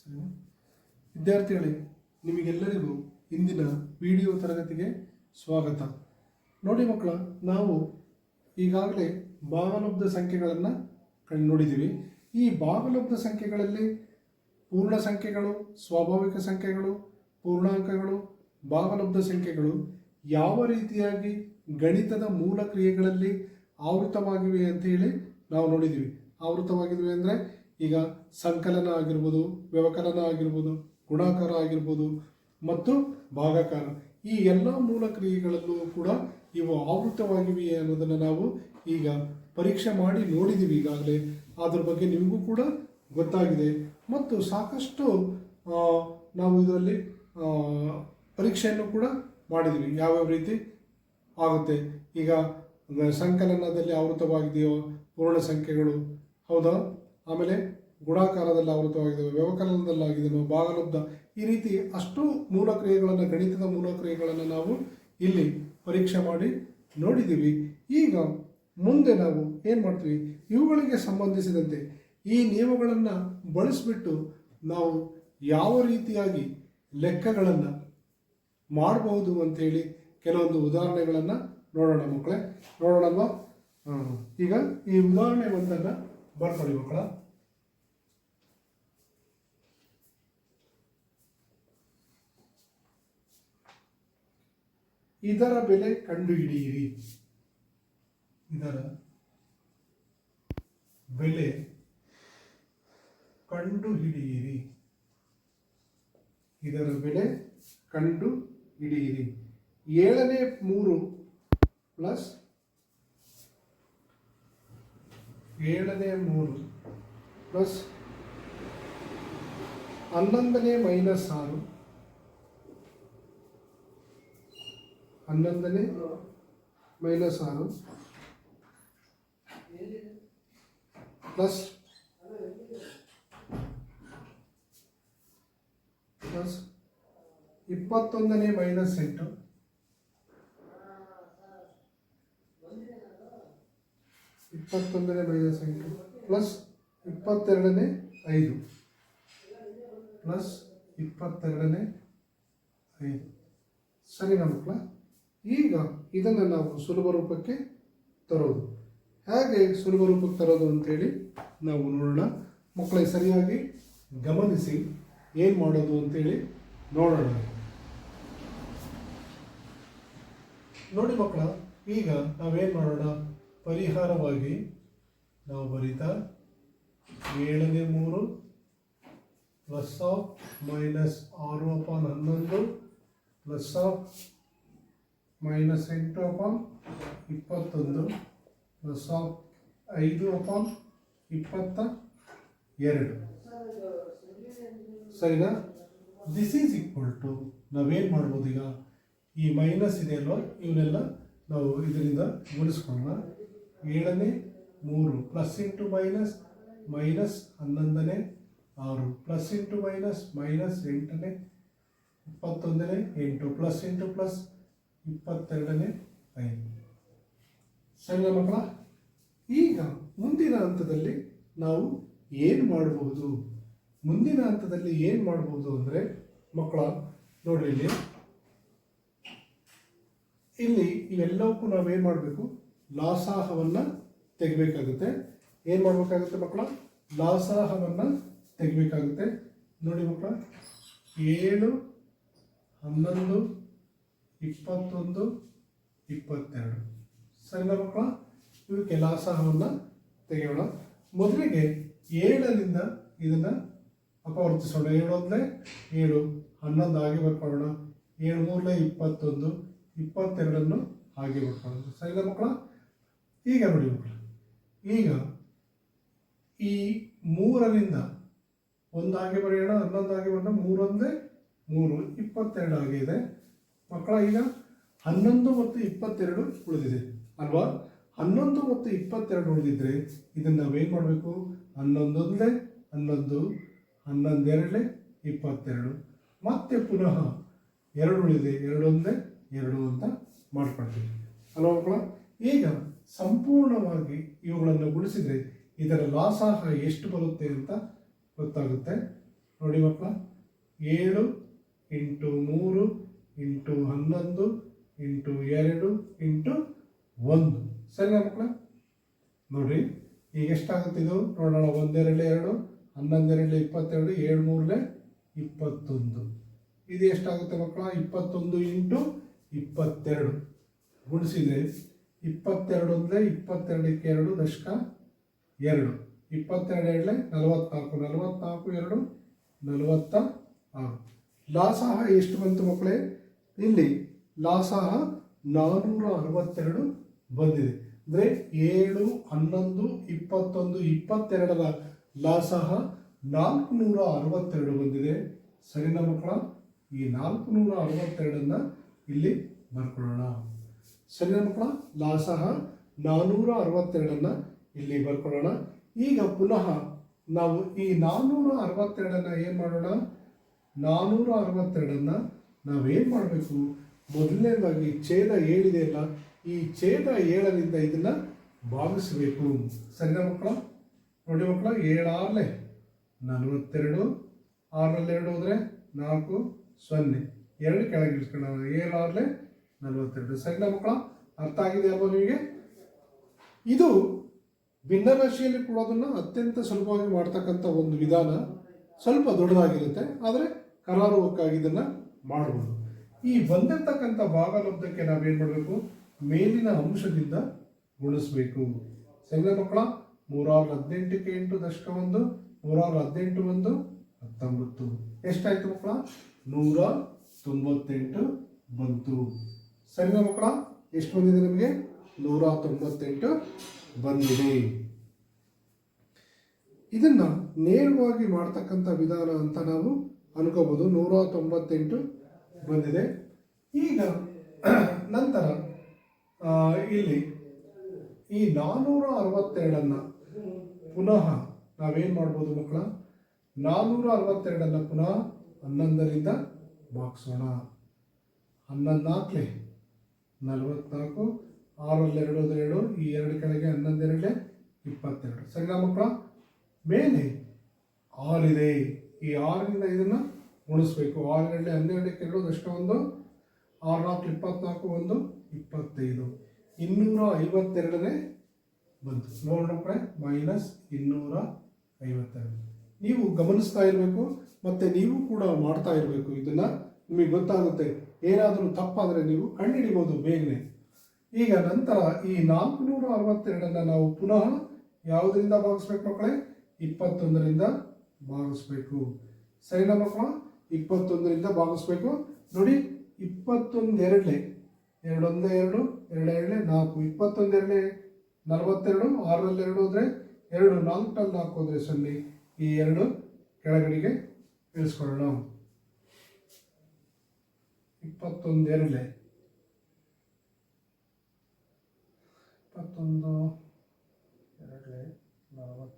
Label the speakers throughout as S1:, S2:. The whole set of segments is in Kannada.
S1: ಸರಿ ವಿದ್ಯಾರ್ಥಿಗಳೇ, ನಿಮಗೆಲ್ಲರಿಗೂ ಇಂದಿನ ವಿಡಿಯೋ ತರಗತಿಗೆ ಸ್ವಾಗತ. ನೋಡಿ ಮಕ್ಕಳ, ನಾವು ಈಗಾಗಲೇ ಭಾಗಲಬ್ಧ ಸಂಖ್ಯೆಗಳನ್ನು ನೋಡಿದ್ದೀವಿ. ಈ ಭಾಗಲಬ್ಧ ಸಂಖ್ಯೆಗಳಲ್ಲಿ ಪೂರ್ಣ ಸಂಖ್ಯೆಗಳು, ಸ್ವಾಭಾವಿಕ ಸಂಖ್ಯೆಗಳು, ಪೂರ್ಣಾಂಕಗಳು, ಭಾಗಲಬ್ಧ ಸಂಖ್ಯೆಗಳು ಯಾವ ರೀತಿಯಾಗಿ ಗಣಿತದ ಮೂಲ ಕ್ರಿಯೆಗಳಲ್ಲಿ ಆವೃತವಾಗಿವೆ ಅಂತ ಹೇಳಿ ನಾವು ನೋಡಿದ್ದೀವಿ. ಆವೃತವಾಗಿವೆ ಅಂದರೆ ಈಗ ಸಂಕಲನ ಆಗಿರ್ಬೋದು, ವ್ಯವಕಲನ ಆಗಿರ್ಬೋದು, ಗುಣಾಕಾರ ಆಗಿರ್ಬೋದು ಮತ್ತು ಭಾಗಾಕಾರ, ಈ ಎಲ್ಲ ಮೂಲ ಕ್ರಿಯೆಗಳಲ್ಲೂ ಕೂಡ ಇವು ಆವೃತವಾಗಿವೆ ಅನ್ನೋದನ್ನು ನಾವು ಈಗ ಪರೀಕ್ಷೆ ಮಾಡಿ ನೋಡಿದ್ದೀವಿ ಈಗಾಗಲೇ. ಅದ್ರ ಬಗ್ಗೆ ನಿಮಗೂ ಕೂಡ ಗೊತ್ತಾಗಿದೆ ಮತ್ತು ಸಾಕಷ್ಟು ನಾವು ಇದರಲ್ಲಿ ಪರೀಕ್ಷೆಯನ್ನು ಕೂಡ ಮಾಡಿದ್ದೀವಿ. ಯಾವ್ಯಾವ ರೀತಿ ಆಗುತ್ತೆ, ಈಗ ಸಂಕಲನದಲ್ಲಿ ಆವೃತವಾಗಿದೆಯೋ ಪೂರ್ಣ ಸಂಖ್ಯೆಗಳು, ಹೌದಾ, ಆಮೇಲೆ ಗುಣಾಕಾರದಲ್ಲಿ ಆವೃತವಾಗಿದ್ದಾವೆ, ವ್ಯವಕಲನದಲ್ಲಾಗಿದೆಯೋ, ಭಾಗಲಬ್ಧ, ಈ ರೀತಿ ಅಷ್ಟು ಮೂಲ ಕ್ರಿಯೆಗಳನ್ನು, ಗಣಿತದ ಮೂಲ ಕ್ರಿಯೆಗಳನ್ನು ನಾವು ಇಲ್ಲಿ ಪರೀಕ್ಷೆ ಮಾಡಿ ನೋಡಿದ್ದೀವಿ. ಈಗ ಮುಂದೆ ನಾವು ಏನು ಮಾಡ್ತೀವಿ, ಇವುಗಳಿಗೆ ಸಂಬಂಧಿಸಿದಂತೆ ಈ ನಿಯಮಗಳನ್ನು ಬಳಸಿಬಿಟ್ಟು ನಾವು ಯಾವ ರೀತಿಯಾಗಿ ಲೆಕ್ಕಗಳನ್ನು ಮಾಡಬಹುದು ಅಂಥೇಳಿ ಕೆಲವೊಂದು ಉದಾಹರಣೆಗಳನ್ನು ನೋಡೋಣ ಮಕ್ಕಳೇ. ನೋಡೋಣಲ್ವಾ? ಈಗ ಈ ಉದಾಹರಣೆ ಒಂದನ್ನು ಬರ್ಕೊಳ್ಳಿ ಮಕ್ಕಳ. ಇದರ ಬೆಲೆ ಕಂಡುಹಿಡಿಯಿರಿ. ಇದರ ಬೆಲೆ ಕಂಡುಹಿಡಿಯಿರಿ. ಇದರ ಬೆಲೆ ಕಂಡುಹಿಡಿಯಿರಿ. 7ನೇ 3 ಪ್ಲಸ್ 7ನೇ 3 ಪ್ಲಸ್ 11ನೇ ಮೈನಸ್ 6, 11ನೇ ಮೈನಸ್ 6 ಪ್ಲಸ್ 21ನೇ ಮೈನಸ್ 8 21ನೇ ಮೈನಸ್ 8 ಪ್ಲಸ್ 22ನೇ 5 ಪ್ಲಸ್ 22ನೇ 5. ಸರಿನಾ ಮಕ್ಕಳ? ಈಗ ಇದನ್ನು ನಾವು ಸುಲಭ ರೂಪಕ್ಕೆ ತರೋದು. ಹೇಗೆ ಸುಲಭ ರೂಪಕ್ಕೆ ತರೋದು ಅಂತೇಳಿ ನಾವು ನೋಡೋಣ ಮಕ್ಕಳೇ. ಸರಿಯಾಗಿ ಗಮನಿಸಿ ಏನು ಮಾಡೋದು ಅಂತೇಳಿ ನೋಡೋಣ. ನೋಡಿ ಮಕ್ಕಳ, ಈಗ ನಾವೇನು ಮಾಡೋಣ, ಪರಿಹಾರವಾಗಿ ನಾವು ಬರೀತಾ 7ನೇ 3 plus of minus 6/11 plus of minus 8/21 plus of 5/22. ಸರಿನಾ? ದಿಸ್ ಈಸ್ ಈಕ್ವಲ್ ಟು, ನಾವೇನು ಮಾಡ್ಬೋದು, ಈಗ ಈ ಮೈನಸ್ ಇದೆ ಅಲ್ವಾ, ಇವನ್ನೆಲ್ಲ ನಾವು ಇದರಿಂದ ಗುಣಿಸ್ಕೊಳ್ಳೋಣ. 7ನೇ 3 ಪ್ಲಸ್ ಇಂಟು ಮೈನಸ್ ಮೈನಸ್ 11ನೇ 6 ಪ್ಲಸ್ ಇಂಟು ಮೈನಸ್ ಮೈನಸ್ 8ನೇ 21ನೇ 8 ಪ್ಲಸ್ ಇಂಟು ಪ್ಲಸ್ 22ನೇ 5. ಸರಿನಾ ಮಕ್ಕಳ? ಈಗ ಮುಂದಿನ ಹಂತದಲ್ಲಿ ನಾವು ಏನು ಮಾಡಬಹುದು? ಮುಂದಿನ ಹಂತದಲ್ಲಿ ಏನು ಮಾಡಬಹುದು ಅಂದರೆ ಮಕ್ಕಳ ನೋಡ್ರಿ, ಇಲ್ಲಿ ಇವೆಲ್ಲವಕ್ಕೂ ನಾವೇನು ಮಾಡಬೇಕು, ಲಾಸಾಹವನ್ನು ತೆಗಿಬೇಕಾಗುತ್ತೆ. ಏನು ಮಾಡಬೇಕಾಗುತ್ತೆ ಮಕ್ಕಳ? ಲಾಸಾಹವನ್ನು ತೆಗಿಬೇಕಾಗುತ್ತೆ. ನೋಡಿ ಮಕ್ಕಳ, 7, 11, 21, 22. ಸರಿನಾ ಮಕ್ಕಳ? ಇವಕ್ಕೆ ಲಾಸಾಹವನ್ನು ತೆಗೆಯೋಣ. ಮೊದಲಿಗೆ 7ರಿಂದ ಇದನ್ನು ಅಪವರ್ತಿಸೋಣ. 7 1 7, 11 ಹಾಗೆ ಬರ್ಕೊಳ್ಳೋಣ. 7 3 21, 22 ಹಾಗೆ ಬರ್ಕೊಳ್ಳೋಣ. ಸರಿನಾ ಮಕ್ಕಳ? ಈಗ ನೋಡಿ ಮಕ್ಕಳ, ಈಗ ಈ 3ರಿಂದ 1 ಹಾಗೆ ಬರೆಯೋಣ, 11 ಹಾಗೆ ಬರೋಣ. 3 1 3, 22 ಹಾಗೆ ಇದೆ ಮಕ್ಕಳ. ಈಗ 11 ಮತ್ತು 22 ಉಳಿದಿದೆ ಅಲ್ವಾ? 11 ಮತ್ತು 22 ಉಳಿದಿದ್ರೆ ಇದನ್ನು ನಾವೇನು ಮಾಡಬೇಕು, 11 1 11, 11 2 22, ಮತ್ತೆ ಪುನಃ 2 ಉಳಿದೆ, 2 1 2 ಅಂತ ಮಾಡ್ಕೊಳ್ತೀವಿ ಅಲ್ವಾ ಮಕ್ಕಳ? ಈಗ ಸಂಪೂರ್ಣವಾಗಿ ಇವುಗಳನ್ನು ಗುಣಿಸಿದರೆ ಇದರ ಲಾಸಾಹ ಎಷ್ಟು ಬರುತ್ತೆ ಅಂತ ಗೊತ್ತಾಗುತ್ತೆ. ನೋಡಿ ಮಕ್ಕಳ, 7 ಇಂಟು 3 ಇಂಟು 11 ಇಂಟು 2 ಇಂಟು 1. ಸರಿನಾ ಮಕ್ಕಳ? ನೋಡಿರಿ ಈಗ ಎಷ್ಟಾಗುತ್ತೆ ಇದು ನೋಡೋಣ. 1 2 2, 11 2 22, 7 3 21. ಇದು ಎಷ್ಟಾಗುತ್ತೆ ಮಕ್ಕಳ? 21 ಇಂಟು 22 ಗುಣಿಸಿದರೆ 22 ಅಂದರೆ 22ಕ್ಕೆ 2 ದಶಕ 2, 22 44, 44 2 46. ಲಾಸಹ ಎಷ್ಟು ಬಂತು ಮಕ್ಕಳೇ? ಇಲ್ಲಿ ಲಾಸಹ 462 ಬಂದಿದೆ. ಅಂದರೆ 7 11 21 22ರ ಲಾಸಹ 462 ಬಂದಿದೆ. ಸರಿನಾ ಮಕ್ಕಳ? ಈ 462 ಇಲ್ಲಿ ಬರ್ಕೊಳ್ಳೋಣ. ಸರಿನಾ ಮಕ್ಕಳ? ಲಾಸಹ 462 ಇಲ್ಲಿ ಬರ್ಕೊಳ್ಳೋಣ. ಈಗ ಪುನಃ ನಾವು ಈ 462 ಏನು ಮಾಡೋಣ? 462 ನಾವೇನು ಮಾಡಬೇಕು? ಮೊದಲನೇದಾಗಿ ಛೇದ 7 ಇದೆಯಲ್ಲ, ಈ ಛೇದ 7ರಿಂದ ಇದನ್ನು ಭಾಗಿಸಬೇಕು. ಸರಿನಾ ಮಕ್ಕಳ? ನೋಡಿ ಮಕ್ಕಳ, 7 6 42, 6 2 ಹೋದರೆ 4 0, 2 ಕೆಳಗೆ ಇಳಿಸ್ಕೊಳ್ಳೋಣ. 7 6 42. ಸರಿನಾ ಮಕ್ಕಳ? ಅರ್ಥ ಆಗಿದೆ ಅಲ್ವಾ ನಿಮಗೆ? ಇದು ಭಿನ್ನರಾಶಿಯಲ್ಲಿ ಕೊಡೋದನ್ನು ಅತ್ಯಂತ ಸುಲಭವಾಗಿ ಮಾಡ್ತಕ್ಕಂಥ ಒಂದು ವಿಧಾನ. ಸ್ವಲ್ಪ ದೊಡ್ಡದಾಗಿರುತ್ತೆ, ಆದರೆ ಕರಾರುವಕ್ಕಾಗಿ ಇದನ್ನು ಮಾಡ್ಬೋದು. ಈ ಬಂದಿರತಕ್ಕಂಥ ಭಾಗಲಬ್ಧಕ್ಕೆ ನಾವೇನು ಮಾಡಬೇಕು? ಮೇಲಿನ ಅಂಶದಿಂದ ಗುಣಿಸ್ಬೇಕು. ಸರಿನಾ ಮಕ್ಕಳ? 318ಕ್ಕೆ 8 ದಶಕ 1, 318 1 19. ಎಷ್ಟಾಯ್ತು ಮಕ್ಕಳ? 198 ಬಂತು. ಸರಿನಾ ಮಕ್ಕಳ? ಎಷ್ಟು ಬಂದಿದೆ ನಮಗೆ? 198 ಬಂದಿದೆ. ಇದನ್ನ ನೇರವಾಗಿ ಮಾಡ್ತಕ್ಕಂಥ ವಿಧಾನ ಅಂತ ನಾವು ಅನ್ಕೋಬಹುದು. 198 ಬಂದಿದೆ. ಈಗ ನಂತರ ಇಲ್ಲಿ ಈ 462 ಪುನಃ ನಾವೇನು ಮಾಡ್ಬೋದು ಮಕ್ಕಳ? 462 ಪುನಃ 11ರಿಂದ ಭಾಗಿಸೋಣ. 11 4 44, 6 2 2, ಈ 2 ಕೆಳಗೆ 11 2 22. ಸರಿನಾ ಮಕ್ಕಳ? ಮೇಲೆ 6 ಇದೆ. ಈ 6ರಿಂದ ಇದನ್ನು ಗುಣಿಸ್ಬೇಕು. 6 2 12ಕ್ಕೆ 2 ದಶಕ 1, 6 4 24 1 25. 252 ಬಂತು. ನೋಡಿ ಮಕ್ಕಳೇ, -252. ನೀವು ಗಮನಿಸ್ತಾ ಇರಬೇಕು, ಮತ್ತು ನೀವು ಕೂಡ ಮಾಡ್ತಾ ಇರಬೇಕು. ಇದನ್ನು ನಿಮಗೆ ಗೊತ್ತಾಗುತ್ತೆ. ಏನಾದರೂ ತಪ್ಪಾದರೆ ನೀವು ಕಂಡುಹಿಡಿಬೋದು ಬೇಗನೆ. ಈಗ ನಂತರ ಈ 462 ನಾವು ಪುನಃ ಯಾವುದರಿಂದ ಭಾಗಿಸ್ಬೇಕು ಮಕ್ಕಳೇ? 21ರಿಂದ ಭಾಗಿಸ್ಬೇಕು. ಸರಿನಾ ಮಕ್ಕಳ? 21ರಿಂದ ಭಾಗಿಸ್ಬೇಕು. ನೋಡಿ, 21 2 2 1 2 2 2 4, 21 2 42, 6 2 ಹೋದರೆ 2, 4 4 ಹೋದರೆ 0, ಈ 2 ಕೆಳಗಡೆಗೆ ಇಳಿಸ್ಕೊಳ್ಳೋಣ. 21 2 21 2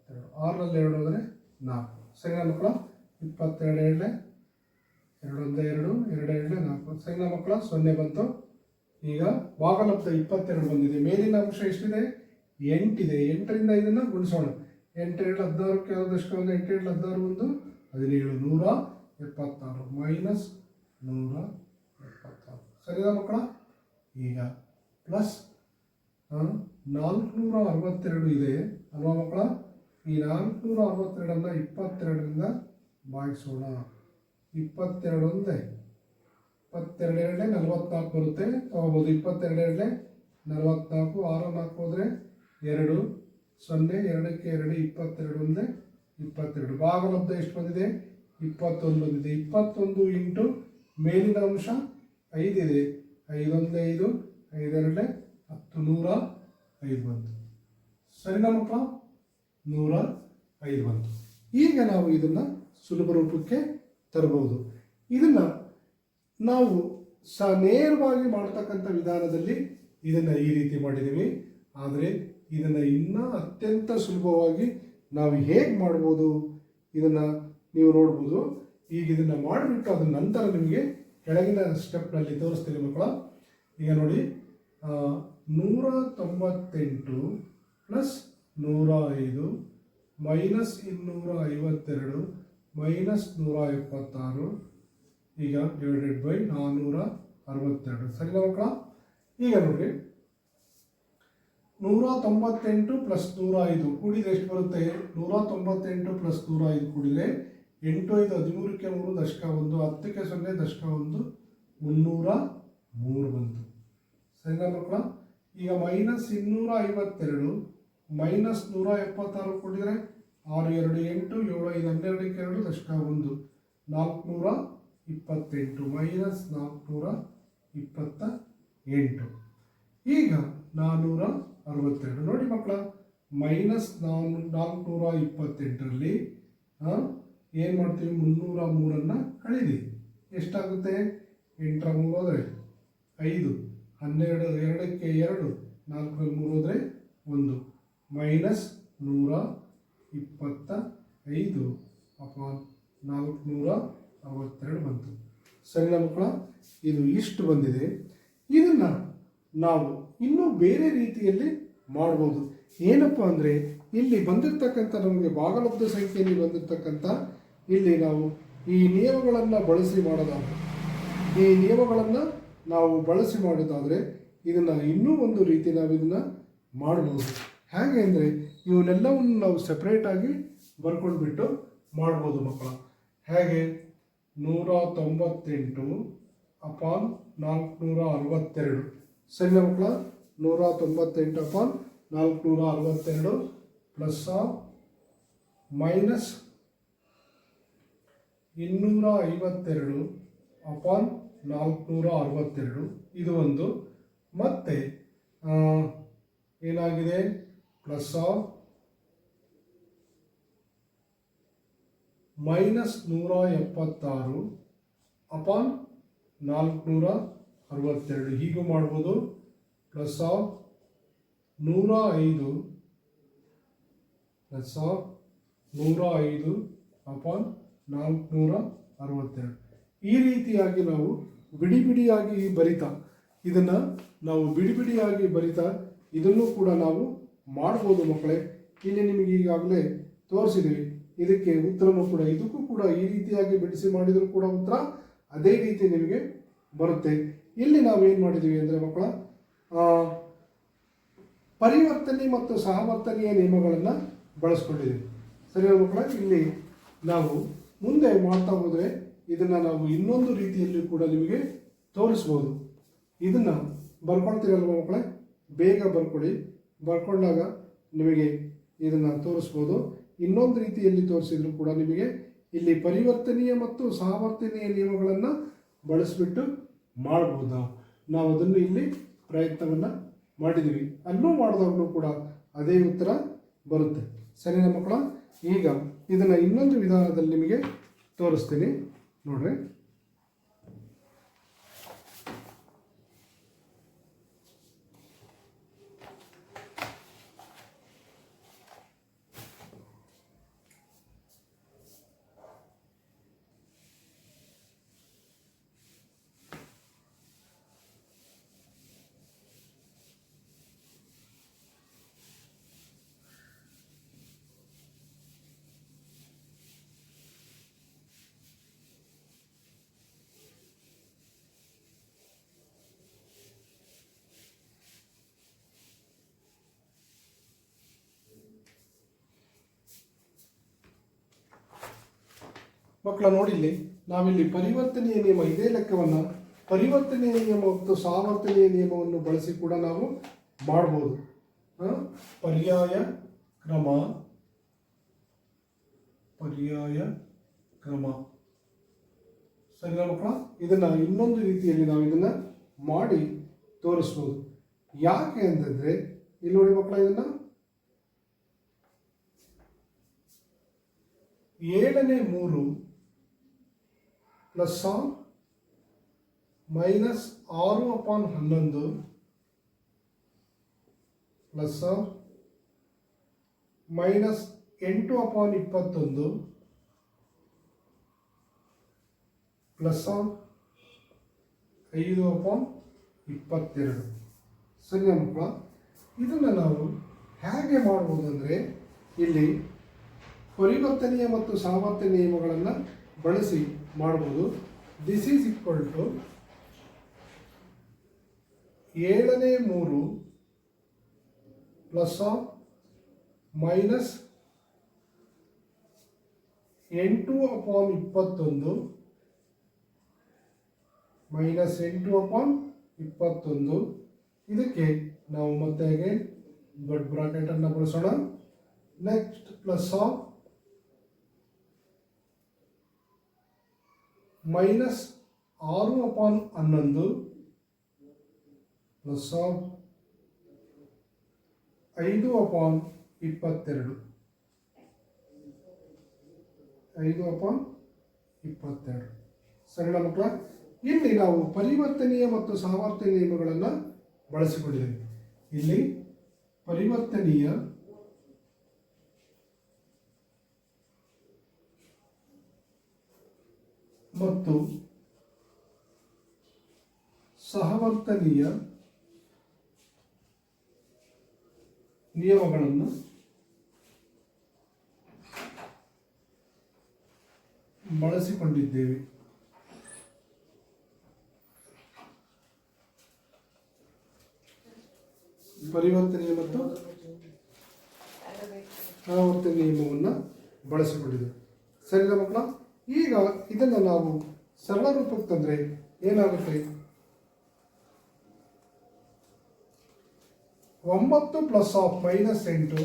S1: 42, 6 2 ಹೋದರೆ 4. ಸರಿನಾ ಮಕ್ಕಳ? 22 2 1 2 2 2 4. ಸರಿನಾ ಮಕ್ಕಳ? 0 ಬಂತು. ಈಗ ಭಾಗಲಬ್ಧ 22 ಬಂದಿದೆ. ಮೇಲಿನ ಅಂಶ ಎಷ್ಟಿದೆ? 8 ಇದೆ. 8ರಿಂದ ಇದನ್ನು ಗುಣಿಸೋಣ. 8 2 16ಕ್ಕೆ 2 ದಶಕ 1, 8 2 16 1 17, 176 -176. ಸರಿನಾ ಮಕ್ಕಳ? ಈಗ ಪ್ಲಸ್ 462 ಇದೆ ಅಲ್ವಾ ಮಕ್ಕಳ? ಈ 462 22ರಿಂದ ಭಾಗಿಸೋಣ. 22 1 22 44 ಬರುತ್ತೆ, ತಗೋಬೋದು. 22 44, 6 4 ಹೋದರೆ 2 0, 2ಕ್ಕೆ 2 22 1 22. ಭಾಗಲಬ್ಧ ಎಷ್ಟು ಬಂದಿದೆ? 21 ಬಂದಿದೆ. 21 ಇಂಟು ಮೇಲಿನ ಅಂಶ 5 ಇದೆ. 5 1 5, 5 2 10, 105 ಬಂತು. ಸರಿನಾ ಮಕ್ಕಳ? 105 ಬಂತು. ಈಗ ನಾವು ಇದನ್ನು ಸುಲಭ ರೂಪಕ್ಕೆ ತರಬಹುದು. ಇದನ್ನು ನಾವು ನೇರವಾಗಿ ಮಾಡ್ತಕ್ಕಂಥ ವಿಧಾನದಲ್ಲಿ ಇದನ್ನು ಈ ರೀತಿ ಮಾಡಿದ್ದೀವಿ. ಆದರೆ ಇದನ್ನು ಇನ್ನೂ ಅತ್ಯಂತ ಸುಲಭವಾಗಿ ನಾವು ಹೇಗೆ ಮಾಡ್ಬೋದು ಇದನ್ನು ನೀವು ನೋಡ್ಬೋದು. ಈಗ ಇದನ್ನು ಮಾಡಿಬಿಟ್ಟು ಅದರ ನಂತರ ನಿಮಗೆ ಕೆಳಗಿನ ಸ್ಟೆಪ್ನಲ್ಲಿ ತೋರಿಸ್ತೀನಿ ಮಕ್ಕಳ. ಈಗ ನೋಡಿ, 198 ಪ್ಲಸ್ 105 -252 -176 ಈಗ ಡಿವೈಡೆಡ್ ಬೈ 462 ಸರಿನಾ ಮಕ್ಕಳ. ಈಗ ನೋಡ್ರಿ 198 ಪ್ಲಸ್ 105 ಕೂಡಿದ್ರೆ ಎಷ್ಟು ಬರುತ್ತೆ? 198 ಪ್ಲಸ್ 105 ಕೂಡಿದ್ರೆ 8 5 13ಕ್ಕೆ 3 ದಶಕ 1 10ಕ್ಕೆ 0 ದಶಕ 1 303 ಬಂತು ಸರಿನಾ ಮಕ್ಕಳ. ಈಗ -252 -176 ಕೂಡಿದ್ರೆ 6 2 8 7 5 12ಕ್ಕೆ 2 ದಶಕ 1 428 -428. ಈಗ 462 ನೋಡಿ ಮಕ್ಕಳ, -428ರಲ್ಲಿ ಏನು ಮಾಡ್ತೀವಿ? 303 ಕಳೀರಿ. ಎಷ್ಟಾಗುತ್ತೆ? 8 3 ಹೋದರೆ 5 12 2ಕ್ಕೆ 2 4 3 ಹೋದರೆ 1 -125 ಅಪಾನ್ 462 ಬಂತು ಸರಿನಾ ಮಕ್ಕಳ. ಇದು ಇಷ್ಟು ಬಂದಿದೆ. ಇದನ್ನು ನಾವು ಇನ್ನೂ ಬೇರೆ ರೀತಿಯಲ್ಲಿ ಮಾಡ್ಬೋದು. ಏನಪ್ಪ ಅಂದರೆ ಇಲ್ಲಿ ಬಂದಿರತಕ್ಕಂಥ ನಮಗೆ ಭಾಗಲಬ್ಧ ಸಂಖ್ಯೆಯಲ್ಲಿ ಬಂದಿರತಕ್ಕಂಥ ಇಲ್ಲಿ ನಾವು ಈ ನಿಯಮಗಳನ್ನು ಬಳಸಿ ಮಾಡೋದಾದರೆ ಇದನ್ನು ಇನ್ನೂ ಒಂದು ರೀತಿ ನಾವು ಇದನ್ನು ಮಾಡ್ಬೋದು. ಹೇಗೆ ಅಂದರೆ ಇವನ್ನೆಲ್ಲವನ್ನು ನಾವು ಸೆಪ್ರೇಟಾಗಿ ಬರ್ಕೊಂಡ್ಬಿಟ್ಟು ಮಾಡ್ಬೋದು ಮಕ್ಕಳ. ಹೇಗೆ? 198 ಅಪಾನ್ 462 ಸರಿನಾ ಮಕ್ಕಳ. 198 ಅಪಾನ್ 462 ಪ್ಲಸ್ -252 ಅಪಾನ್ 462 ಇದು ಒಂದು. ಮತ್ತೆ ಏನಾಗಿದೆ? ಪ್ಲಸ್ -176 ಅಪಾನ್ 462 ಹೀಗೂ ಮಾಡ್ಬೋದು. ಪ್ಲಸ್ 105 ಅಪಾನ್ 462 ಈ ರೀತಿಯಾಗಿ ನಾವು ಬಿಡಿಯಾಗಿ ಬರಿತಾ ಇದನ್ನು ಕೂಡ ನಾವು ಮಾಡ್ಬೋದು ಮಕ್ಕಳೇ. ಇಲ್ಲಿ ನಿಮಗೆ ಈಗಾಗಲೇ ತೋರಿಸಿದ್ವಿ. ಇದಕ್ಕೆ ಉತ್ತರನೂ ಕೂಡ ಇದಕ್ಕೂ ಕೂಡ ಈ ರೀತಿಯಾಗಿ ಬಿಡಿಸಿ ಮಾಡಿದರೂ ಕೂಡ ಉತ್ತರ ಅದೇ ರೀತಿ ನಿಮಗೆ ಬರುತ್ತೆ. ಇಲ್ಲಿ ನಾವೇನು ಮಾಡಿದ್ದೀವಿ ಅಂದರೆ ಮಕ್ಕಳ, ಪರಿವರ್ತನೆ ಮತ್ತು ಸಹವರ್ತನೆಯ ನಿಯಮಗಳನ್ನು ಬಳಸ್ಕೊಂಡಿದ್ದೀವಿ ಸರಿನಾ ಮಕ್ಕಳ. ಇಲ್ಲಿ ನಾವು ಮುಂದೆ ಮಾಡ್ತಾ ಹೋದರೆ ಇದನ್ನು ನಾವು ಇನ್ನೊಂದು ರೀತಿಯಲ್ಲಿ ಕೂಡ ನಿಮಗೆ ತೋರಿಸ್ಬೋದು. ಇದನ್ನು ಬರ್ಕೊಳ್ತೀರಲ್ವ ಮಕ್ಕಳೇ, ಬೇಗ ಬರ್ಕೊಂಡಾಗ ನಿಮಗೆ ಇದನ್ನು ತೋರಿಸ್ಬೋದು. ಇನ್ನೊಂದು ರೀತಿಯಲ್ಲಿ ತೋರಿಸಿದ್ರು ಕೂಡ ನಿಮಗೆ ಇಲ್ಲಿ ಪರಿವರ್ತನೀಯ ಮತ್ತು ಸಹವರ್ತನೀಯ ನಿಯಮಗಳನ್ನು ಬಳಸಿಬಿಟ್ಟು ಮಾಡ್ಬೋದು. ನಾವು ಅದನ್ನು ಇಲ್ಲಿ ಪ್ರಯತ್ನವನ್ನು ಮಾಡಿದ್ದೀವಿ. ಅಲ್ಲೂ ಮಾಡಿದಾಗಲೂ ಕೂಡ ಅದೇ ಉತ್ತರ ಬರುತ್ತೆ ಸರಿನಾ ಮಕ್ಕಳ. ಈಗ ಇದನ್ನು ಇನ್ನೊಂದು ವಿಧಾನದಲ್ಲಿ ನಿಮಗೆ ತೋರಿಸ್ತೀನಿ ನೋಡ್ರಿ. ಮಕ್ಕಳ ನೋಡಿಲ್ಲಿ ನಾವಿಲ್ಲಿ ಪರಿವರ್ತನೆಯ ನಿಯಮ ಇದೇ ಲೆಕ್ಕವನ್ನು ಪರಿವರ್ತನೆಯ ನಿಯಮ ಮತ್ತು ಸಾವರ್ತನೆಯ ನಿಯಮವನ್ನು ಬಳಸಿ ಕೂಡ ನಾವು ಮಾಡ್ಬೋದು. ಪರ್ಯಾಯ ಕ್ರಮ ಸರಿನಾ ಮಕ್ಕಳ. ಇದನ್ನು ಇನ್ನೊಂದು ರೀತಿಯಲ್ಲಿ ನಾವು ಇದನ್ನು ಮಾಡಿ ತೋರಿಸ್ಬೋದು. ಯಾಕೆ ಅಂತಂದರೆ ಇಲ್ಲಿ ನೋಡಿ ಮಕ್ಕಳ, ಇದನ್ನು 7ನೇ 3 plus -6 upon 11 plus -8 upon 21 plus 5 upon 22 ಸರಿನಾ ಮಕ್ಕಳ. ಇದನ್ನು ನಾವು ಹೇಗೆ ಮಾಡ್ಬೋದು ಅಂದರೆ ಇಲ್ಲಿ ಪರಿವರ್ತನೀಯ ಮತ್ತು ಸಾಮರ್ಥ್ಯ ನಿಯಮಗಳನ್ನು ಬಳಸಿ ಮಾಡ್ಬೋದು. This is equal to 7/3 plus of minus 8/21 minus 8/21. ಇದಕ್ಕೆ ನಾವು ಮತ್ತೆ ದೊಡ್ಡ ಬ್ರಾಕೆಟ್ ಅನ್ನು ಬಳಸೋಣ. Next plus of minus 6/11 plus of 5/22 5/22. ಸರಿನಾ ಮಕ್ಕಳ? ಇಲ್ಲಿ ನಾವು ಪರಿವರ್ತನೀಯ ಮತ್ತು ಸಾಮರ್ಥ್ಯ ನಿಯಮಗಳನ್ನು ಬಳಸಿಕೊಂಡಿದ್ದೇವೆ. ಇಲ್ಲಿ ಪರಿವರ್ತನೀಯ ಮತ್ತು ಸಹವರ್ತನೀಯ ನಿಯಮಗಳನ್ನು ಬಳಸಿಕೊಂಡಿದ್ದೇವೆ. ಪರಿವರ್ತನೀಯ ಮತ್ತು ಸಹವರ್ತನೀಯ ನಿಯಮವನ್ನು ಬಳಸಿಕೊಂಡಿದ್ದೇವೆ. ಸರಿನಾ ಮಕ್ಕಳ? ಈಗ ಇದನ್ನು ನಾವು ಸರಳ ರೂಪಕ್ಕೆ ತಂದರೆ ಏನಾಗುತ್ತೆ? 9 plus of minus 8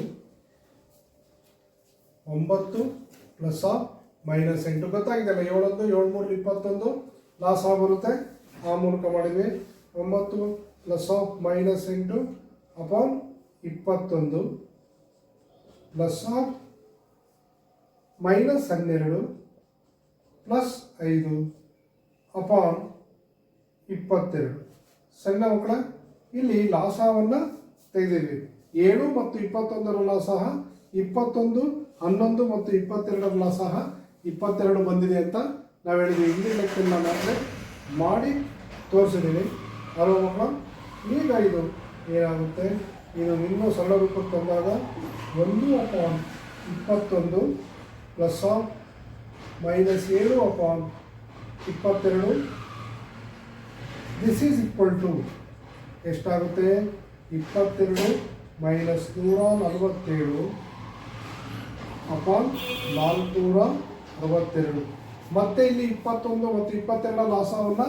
S1: 9 plus of minus 8 ಗೊತ್ತಾಗಿದೆಯಲ್ಲ. 7 7 3 21 loss ಬರುತ್ತೆ. ಆ ಮೂಲಕ ಮಾಡಿದ್ವಿ. 9 plus of minus 8 upon 21 plus of minus 12 plus 5 upon 22. ಸಣ್ಣ ಮಕ್ಕಳ, ಇಲ್ಲಿ ಲಾಸವನ್ನು ತೆಗೆದಿದ್ವಿ. 7 ಮತ್ತು 21 ಲಾಸಹ 21, 11 ಮತ್ತು 22 ಲಾಸಹ 22 ಬಂದಿದೆ ಅಂತ ನಾವು ಹೇಳಿದ್ವಿ. ಹಿಂದಿನ ಲೆಕ್ಕವನ್ನು ಮಾತ್ರ ಮಾಡಿ ತೋರಿಸಿದ್ದೀವಿ ಅಲ್ವ ಮಕ್ಕಳ? ಈಗ ಇದು ಏನಾಗುತ್ತೆ? ಇದು ಇನ್ನೂ ಸರಳ ರೂಪಕ್ಕೆ ತಂದಾಗ 1/21 plus of minus 7/22 this is equal to ಎಷ್ಟಾಗುತ್ತೆ? 22 ಮೈನಸ್ 147 ಅಪಾನ್ 462. ಮತ್ತೆ ಇಲ್ಲಿ 21 ಮತ್ತು 22 ಲಾಸವನ್ನು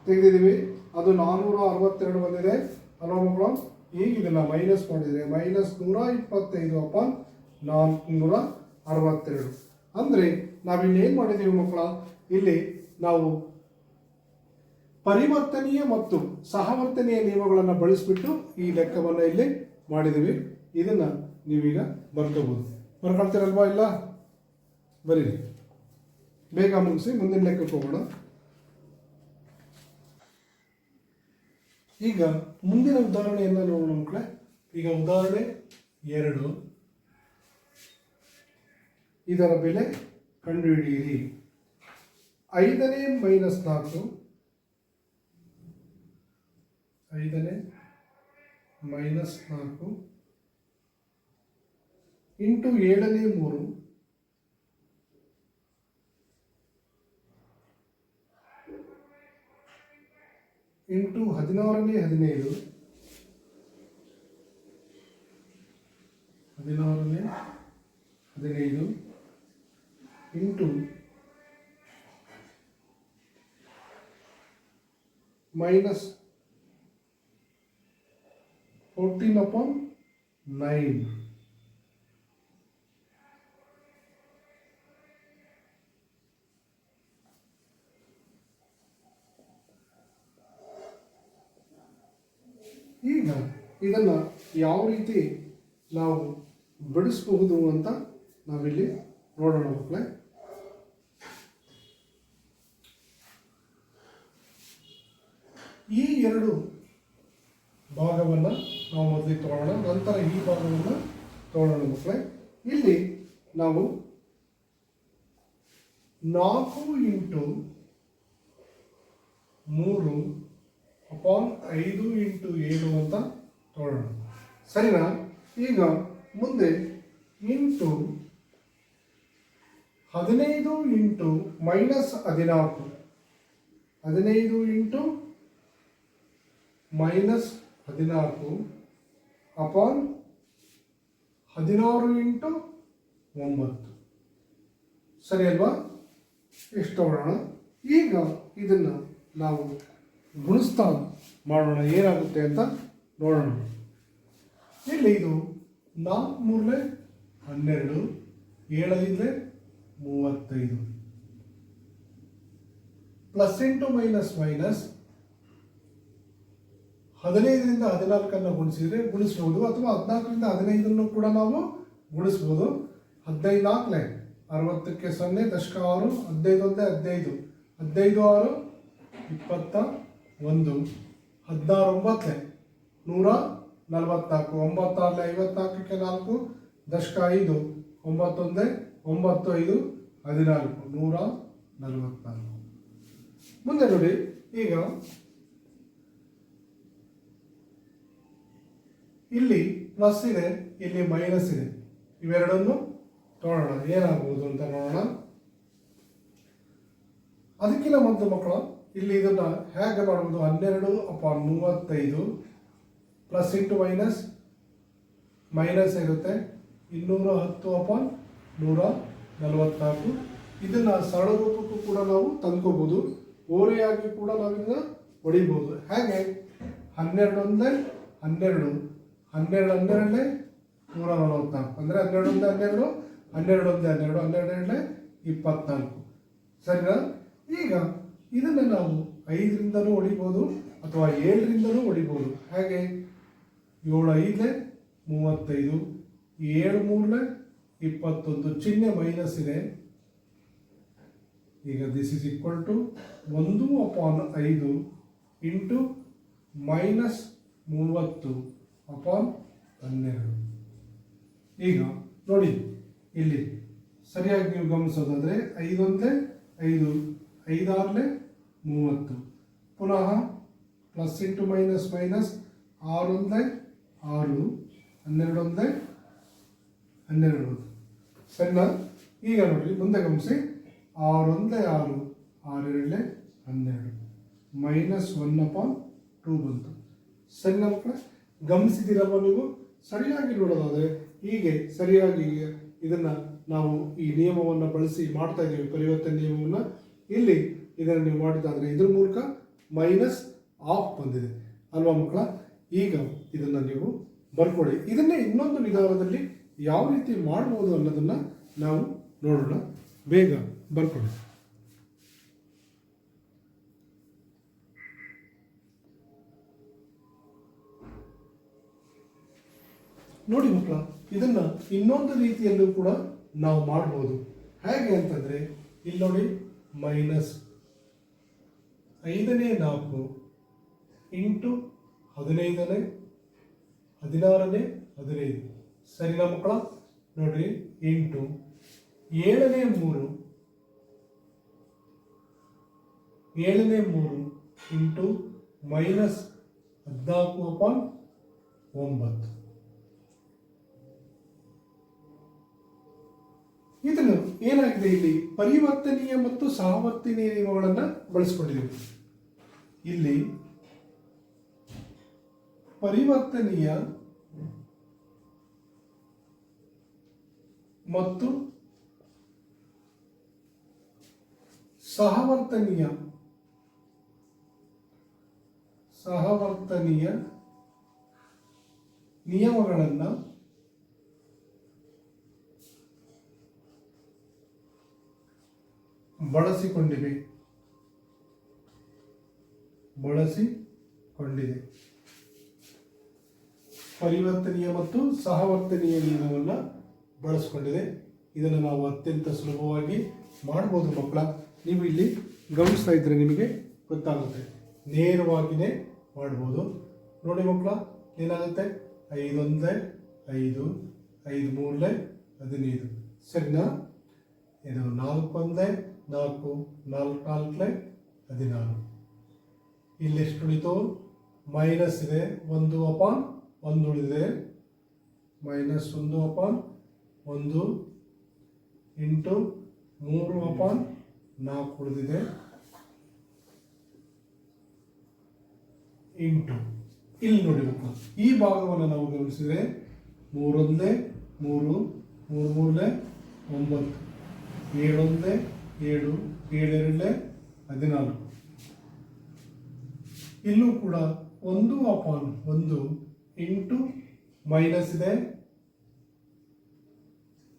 S1: ತೆಗೆದಿದ್ದೀವಿ. ಅದು 462 ಬಂದಿದೆ ಅಲ್ವ ಮಕ್ಕಳು? ಈಗ ಇದನ್ನು ಮೈನಸ್ ಮಾಡಿದರೆ ಮೈನಸ್ 125 ಅಪಾನ್ 462. ಅಂದರೆ ನಾವಿಲ್ಲಿ ಏನು ಮಾಡಿದ್ದೀವಿ ಮಕ್ಕಳ? ಇಲ್ಲಿ ನಾವು ಪರಿವರ್ತನೀಯ ಮತ್ತು ಸಹವರ್ತನೀಯ ನಿಯಮಗಳನ್ನು ಬಳಸಿಬಿಟ್ಟು ಈ ಲೆಕ್ಕವನ್ನು ಇಲ್ಲಿ ಮಾಡಿದ್ದೀವಿ. ಇದನ್ನು ನೀವೀಗ ಬರ್ಕೋಬೋದು. ಬರ್ಕೊಳ್ತೀರಲ್ವಾ? ಇಲ್ಲ ಬರೀರಿ, ಬೇಗ ಮುಗಿಸಿ ಮುಂದಿನ ಲೆಕ್ಕಕ್ಕೆ ಹೋಗೋಣ. ಈಗ ಮುಂದಿನ ಉದಾಹರಣೆಯನ್ನು ನೋಡೋಣ ಮಕ್ಕಳೇ. ಈಗ ಉದಾಹರಣೆ 2, ಇದರ ಬೆಲೆ ಕಂಡುಹಿಡಿಯಿರಿ. 5 minus 4 5 minus 4 into 7 3 into 16 15 into minus 14/9. ಈಗ ಇದನ್ನು ಯಾವ ರೀತಿ ನಾವು ಬಿಡಿಸಬಹುದು ಅಂತ ನಾವಿಲ್ಲಿ ನೋಡೋಣ ಮಕ್ಕಳೇ. ಈ ಎರಡು ಭಾಗವನ್ನು ನಾವು ಮೊದಲಿಗೆ ತಗೊಳ್ಳೋಣ, ನಂತರ ಈ ಭಾಗವನ್ನು ತಗೊಳ್ಳೋಣ ಮಕ್ಕಳೇ. ಇಲ್ಲಿ ನಾವು 4 ಇಂಟು 3 ಅಪಾನ್ 5 ಇಂಟು 7 ಅಂತ ತಗೊಳ್ಳೋಣ. ಸರಿನಾ? ಈಗ ಮುಂದೆ into 15 into minus 14, 15 into minus 14 upon 16 into 9. ಸರಿ ಅಲ್ವಾ? ಎಷ್ಟು ತಗೊಳ್ಳೋಣ. ಈಗ ಇದನ್ನು ನಾವು ಗುಣಿಸ್ತಾ ಮಾಡೋಣ, ಏನಾಗುತ್ತೆ ಅಂತ ನೋಡೋಣ. ಇಲ್ಲಿ ಇದು 4 3 12, 7 5 35, ಪ್ಲಸ್ ಇಂಟು ಮೈನಸ್ ಮೈನಸ್ 15ರಿಂದ 14 ಗುಣಿಸಬಹುದು, ಅಥವಾ 14ರಿಂದ 15 ಕೂಡ ನಾವು ಗುಣಿಸ್ಬೋದು. 15 4 60ಕ್ಕೆ 0 ದಶಕ 6, 15 1 15, 15 6 21, 16 9 144, 9 6 54ಕ್ಕೆ 4 ದಶಕ 5, 9 1 9 5 14, 144. ಮುಂದೆ ನೋಡಿ, ಈಗ ಇಲ್ಲಿ ಪ್ಲಸ್ ಇದೆ, ಇಲ್ಲಿ ಮೈನಸ್ ಇದೆ. ಇವೆರಡನ್ನು ತಗೊಳ್ಳೋಣ, ಏನಾಗ್ಬೋದು ಅಂತ ನೋಡೋಣ. ಅದಕ್ಕಿಂತ ಮೊದಲು ಮಕ್ಕಳು ಇಲ್ಲಿ ಇದನ್ನು ಹೇಗೆ ಮಾಡ್ಬೋದು? 12/35 ಪ್ಲಸ್ ಇಂಟು ಮೈನಸ್ ಮೈನಸ್ ಇರುತ್ತೆ, 210/144. ಇದನ್ನು ಸರಳ ರೂಪಕ್ಕೂ ಕೂಡ ನಾವು ತಂದ್ಕೋಬೋದು, ಓರೆಯಾಗಿ ಕೂಡ ನಾವಿದನ್ನು ಹೊಡಿಬೋದು. ಹೇಗೆ? 12 1 12, 12 12 144, ಅಂದರೆ 12 1 12, 12 1 12, 12 24. ಸರಿನಾ? ಈಗ ಇದನ್ನು ನಾವು 5ರಿಂದನೂ ಹೊಡಿಬೋದು ಅಥವಾ 7ರಿಂದನೂ ಹೊಡಿಬೋದು. ಹೇಗೆ? 7 5 35, 7 3 21, ಚಿಹ್ನೆ ಮೈನಸ್ ಇದೆ. ಈಗ this is equal to 1/5 into minus 30/12. ಈಗ ನೋಡಿ, ಇಲ್ಲಿ ಸರಿಯಾಗಿ ನೀವು ಗಮನಿಸೋದಾದರೆ 5 1 5, 5 6 30, ಪುನಃ ಪ್ಲಸ್ ಇಂಟು ಮೈನಸ್ ಮೈನಸ್ 6 1 6, 12 1 12. ಸರಿನಾ? ಈಗ ನೋಡಿ ಮುಂದೆ ಗಮನಿಸಿ, 6 1 6, 6 2 12, ಮೈನಸ್ 1/2 ಬಂತು. ಸರಿನಾ ಮಕ್ಕಳೇ? ಗಮನಿಸಿದ್ದೀರಲ್ವ ನೀವು? ಸರಿಯಾಗಿ ನೋಡೋದಾದರೆ ಹೀಗೆ ಸರಿಯಾಗಿ ಇದನ್ನು ನಾವು ಈ ನಿಯಮವನ್ನು ಬಳಸಿ ಮಾಡ್ತಾ ಇದ್ದೀವಿ, ಪರಿವರ್ತನೆ ನಿಯಮವನ್ನು. ಇಲ್ಲಿ ಇದನ್ನು ನೀವು ಮಾಡಿದಾದರೆ ಇದ್ರ ಮೂಲಕ ಮೈನಸ್ ಆಫ್ ಬಂದಿದೆ ಅಲ್ವಾ ಮಕ್ಕಳ? ಈಗ ಇದನ್ನು ನೀವು ಬರ್ಕೊಳ್ಳಿ. ಇದನ್ನೇ ಇನ್ನೊಂದು ವಿಧಾನದಲ್ಲಿ ಯಾವ ರೀತಿ ಮಾಡ್ಬೋದು ಅನ್ನೋದನ್ನು ನಾವು ನೋಡೋಣ. ಬೇಗ ಬರ್ಕೊಳ್ಳಿ. ನೋಡಿ ಮಕ್ಕಳ, ಇದನ್ನ ಇನ್ನೊಂದು ರೀತಿಯಲ್ಲೂ ಕೂಡ ನಾವು ಮಾಡ್ಬೋದು. ಹೇಗೆ ಅಂತಂದ್ರೆ, ಇಲ್ಲಿ ನೋಡಿ, ಮೈನಸ್ 5ನೇ 4 ಇಂಟು 15ನೇ 16ನೇ 15. ಸರಿನಾ ಮಕ್ಕಳ? ನೋಡ್ರಿ, ಇಂಟು 7ನೇ 3 ಇಂಟು ಮೈನಸ್ 14/9. ಇದನ್ನು ಏನಾಗಿದೆ, ಇಲ್ಲಿ ಪರಿವರ್ತನೀಯ ಮತ್ತು ಸಹವರ್ತನೀಯ ನಿಯಮಗಳನ್ನು ಬಳಸ್ಕೊಂಡಿದ್ದೀವಿ. ಇಲ್ಲಿ ಪರಿವರ್ತನೀಯ ಮತ್ತು ಸಹವರ್ತನೀಯ ನಿಯಮಗಳನ್ನು ಬಳಸಿಕೊಂಡಿದೆ. ಪರಿವರ್ತನೀಯ ಮತ್ತು ಸಹವರ್ತನೀಯ ನಿಯಮವನ್ನು ಬಳಸಿಕೊಂಡಿದೆ. ಇದನ್ನು ನಾವು ಅತ್ಯಂತ ಸುಲಭವಾಗಿ ಮಾಡ್ಬೋದು ಮಕ್ಕಳ. ನೀವು ಇಲ್ಲಿ ಗಮನಿಸ್ತಾ ಇದ್ರೆ ನಿಮಗೆ ಗೊತ್ತಾಗುತ್ತೆ, ನೇರವಾಗಿಯೇ ಮಾಡ್ಬೋದು. ನೋಡಿ ಮಕ್ಕಳ, ಏನಾಗುತ್ತೆ? 5 1 5, 5 3 15. ಸರಿನಾ? ಇದು 4 1 4, 4 4 16. ಇಲ್ಲಿ ಎಷ್ಟು ಉಳಿತು? ಮೈನಸ್ ಇದೆ, 1/1 ಉಳಿದಿದೆ. ಮೈನಸ್ 1/1 ಇಂಟು 3/4 ಉಳಿದಿದೆ ಇಂಟು ಇಲ್ಲಿ ನೋಡಿ ಮಕ್ಕಳು, ಈ ಭಾಗವನ್ನು ನಾವು ಗಮನಿಸಿದರೆ 3 1 3 3 3 9 7 1 7 7 2 14. ಇಲ್ಲೂ ಕೂಡ 1/1 ಇಂಟು ಮೈನಸ್ ಇದೆ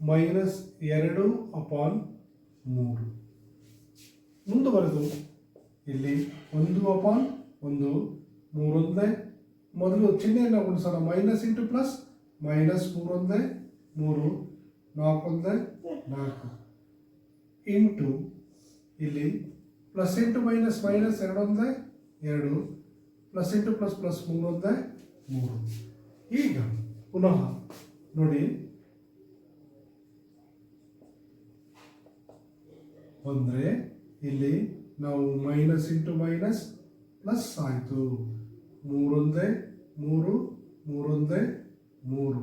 S1: -2/3 ಮುಂದುವರೆದು ಇಲ್ಲಿ 1/1 3 1 ಮೊದಲು ಚಿಹ್ನೆಯನ್ನು ಗುಣಿಸೋಣ. ಮೈನಸ್ ಇಂಟು ಪ್ಲಸ್ -3 1 3 4 1 4 ಇಂಟು ಇಲ್ಲಿ plus into minus minus 2 1 2 plus into plus plus 3 1 3. ಈಗ ಪುನಃ ನೋಡಿ, ಅಂದರೆ ಇಲ್ಲಿ ನಾವು ಮೈನಸ್ ಇಂಟು ಮೈನಸ್ ಪ್ಲಸ್ ಆಯಿತು. 3 1 3 3 1 3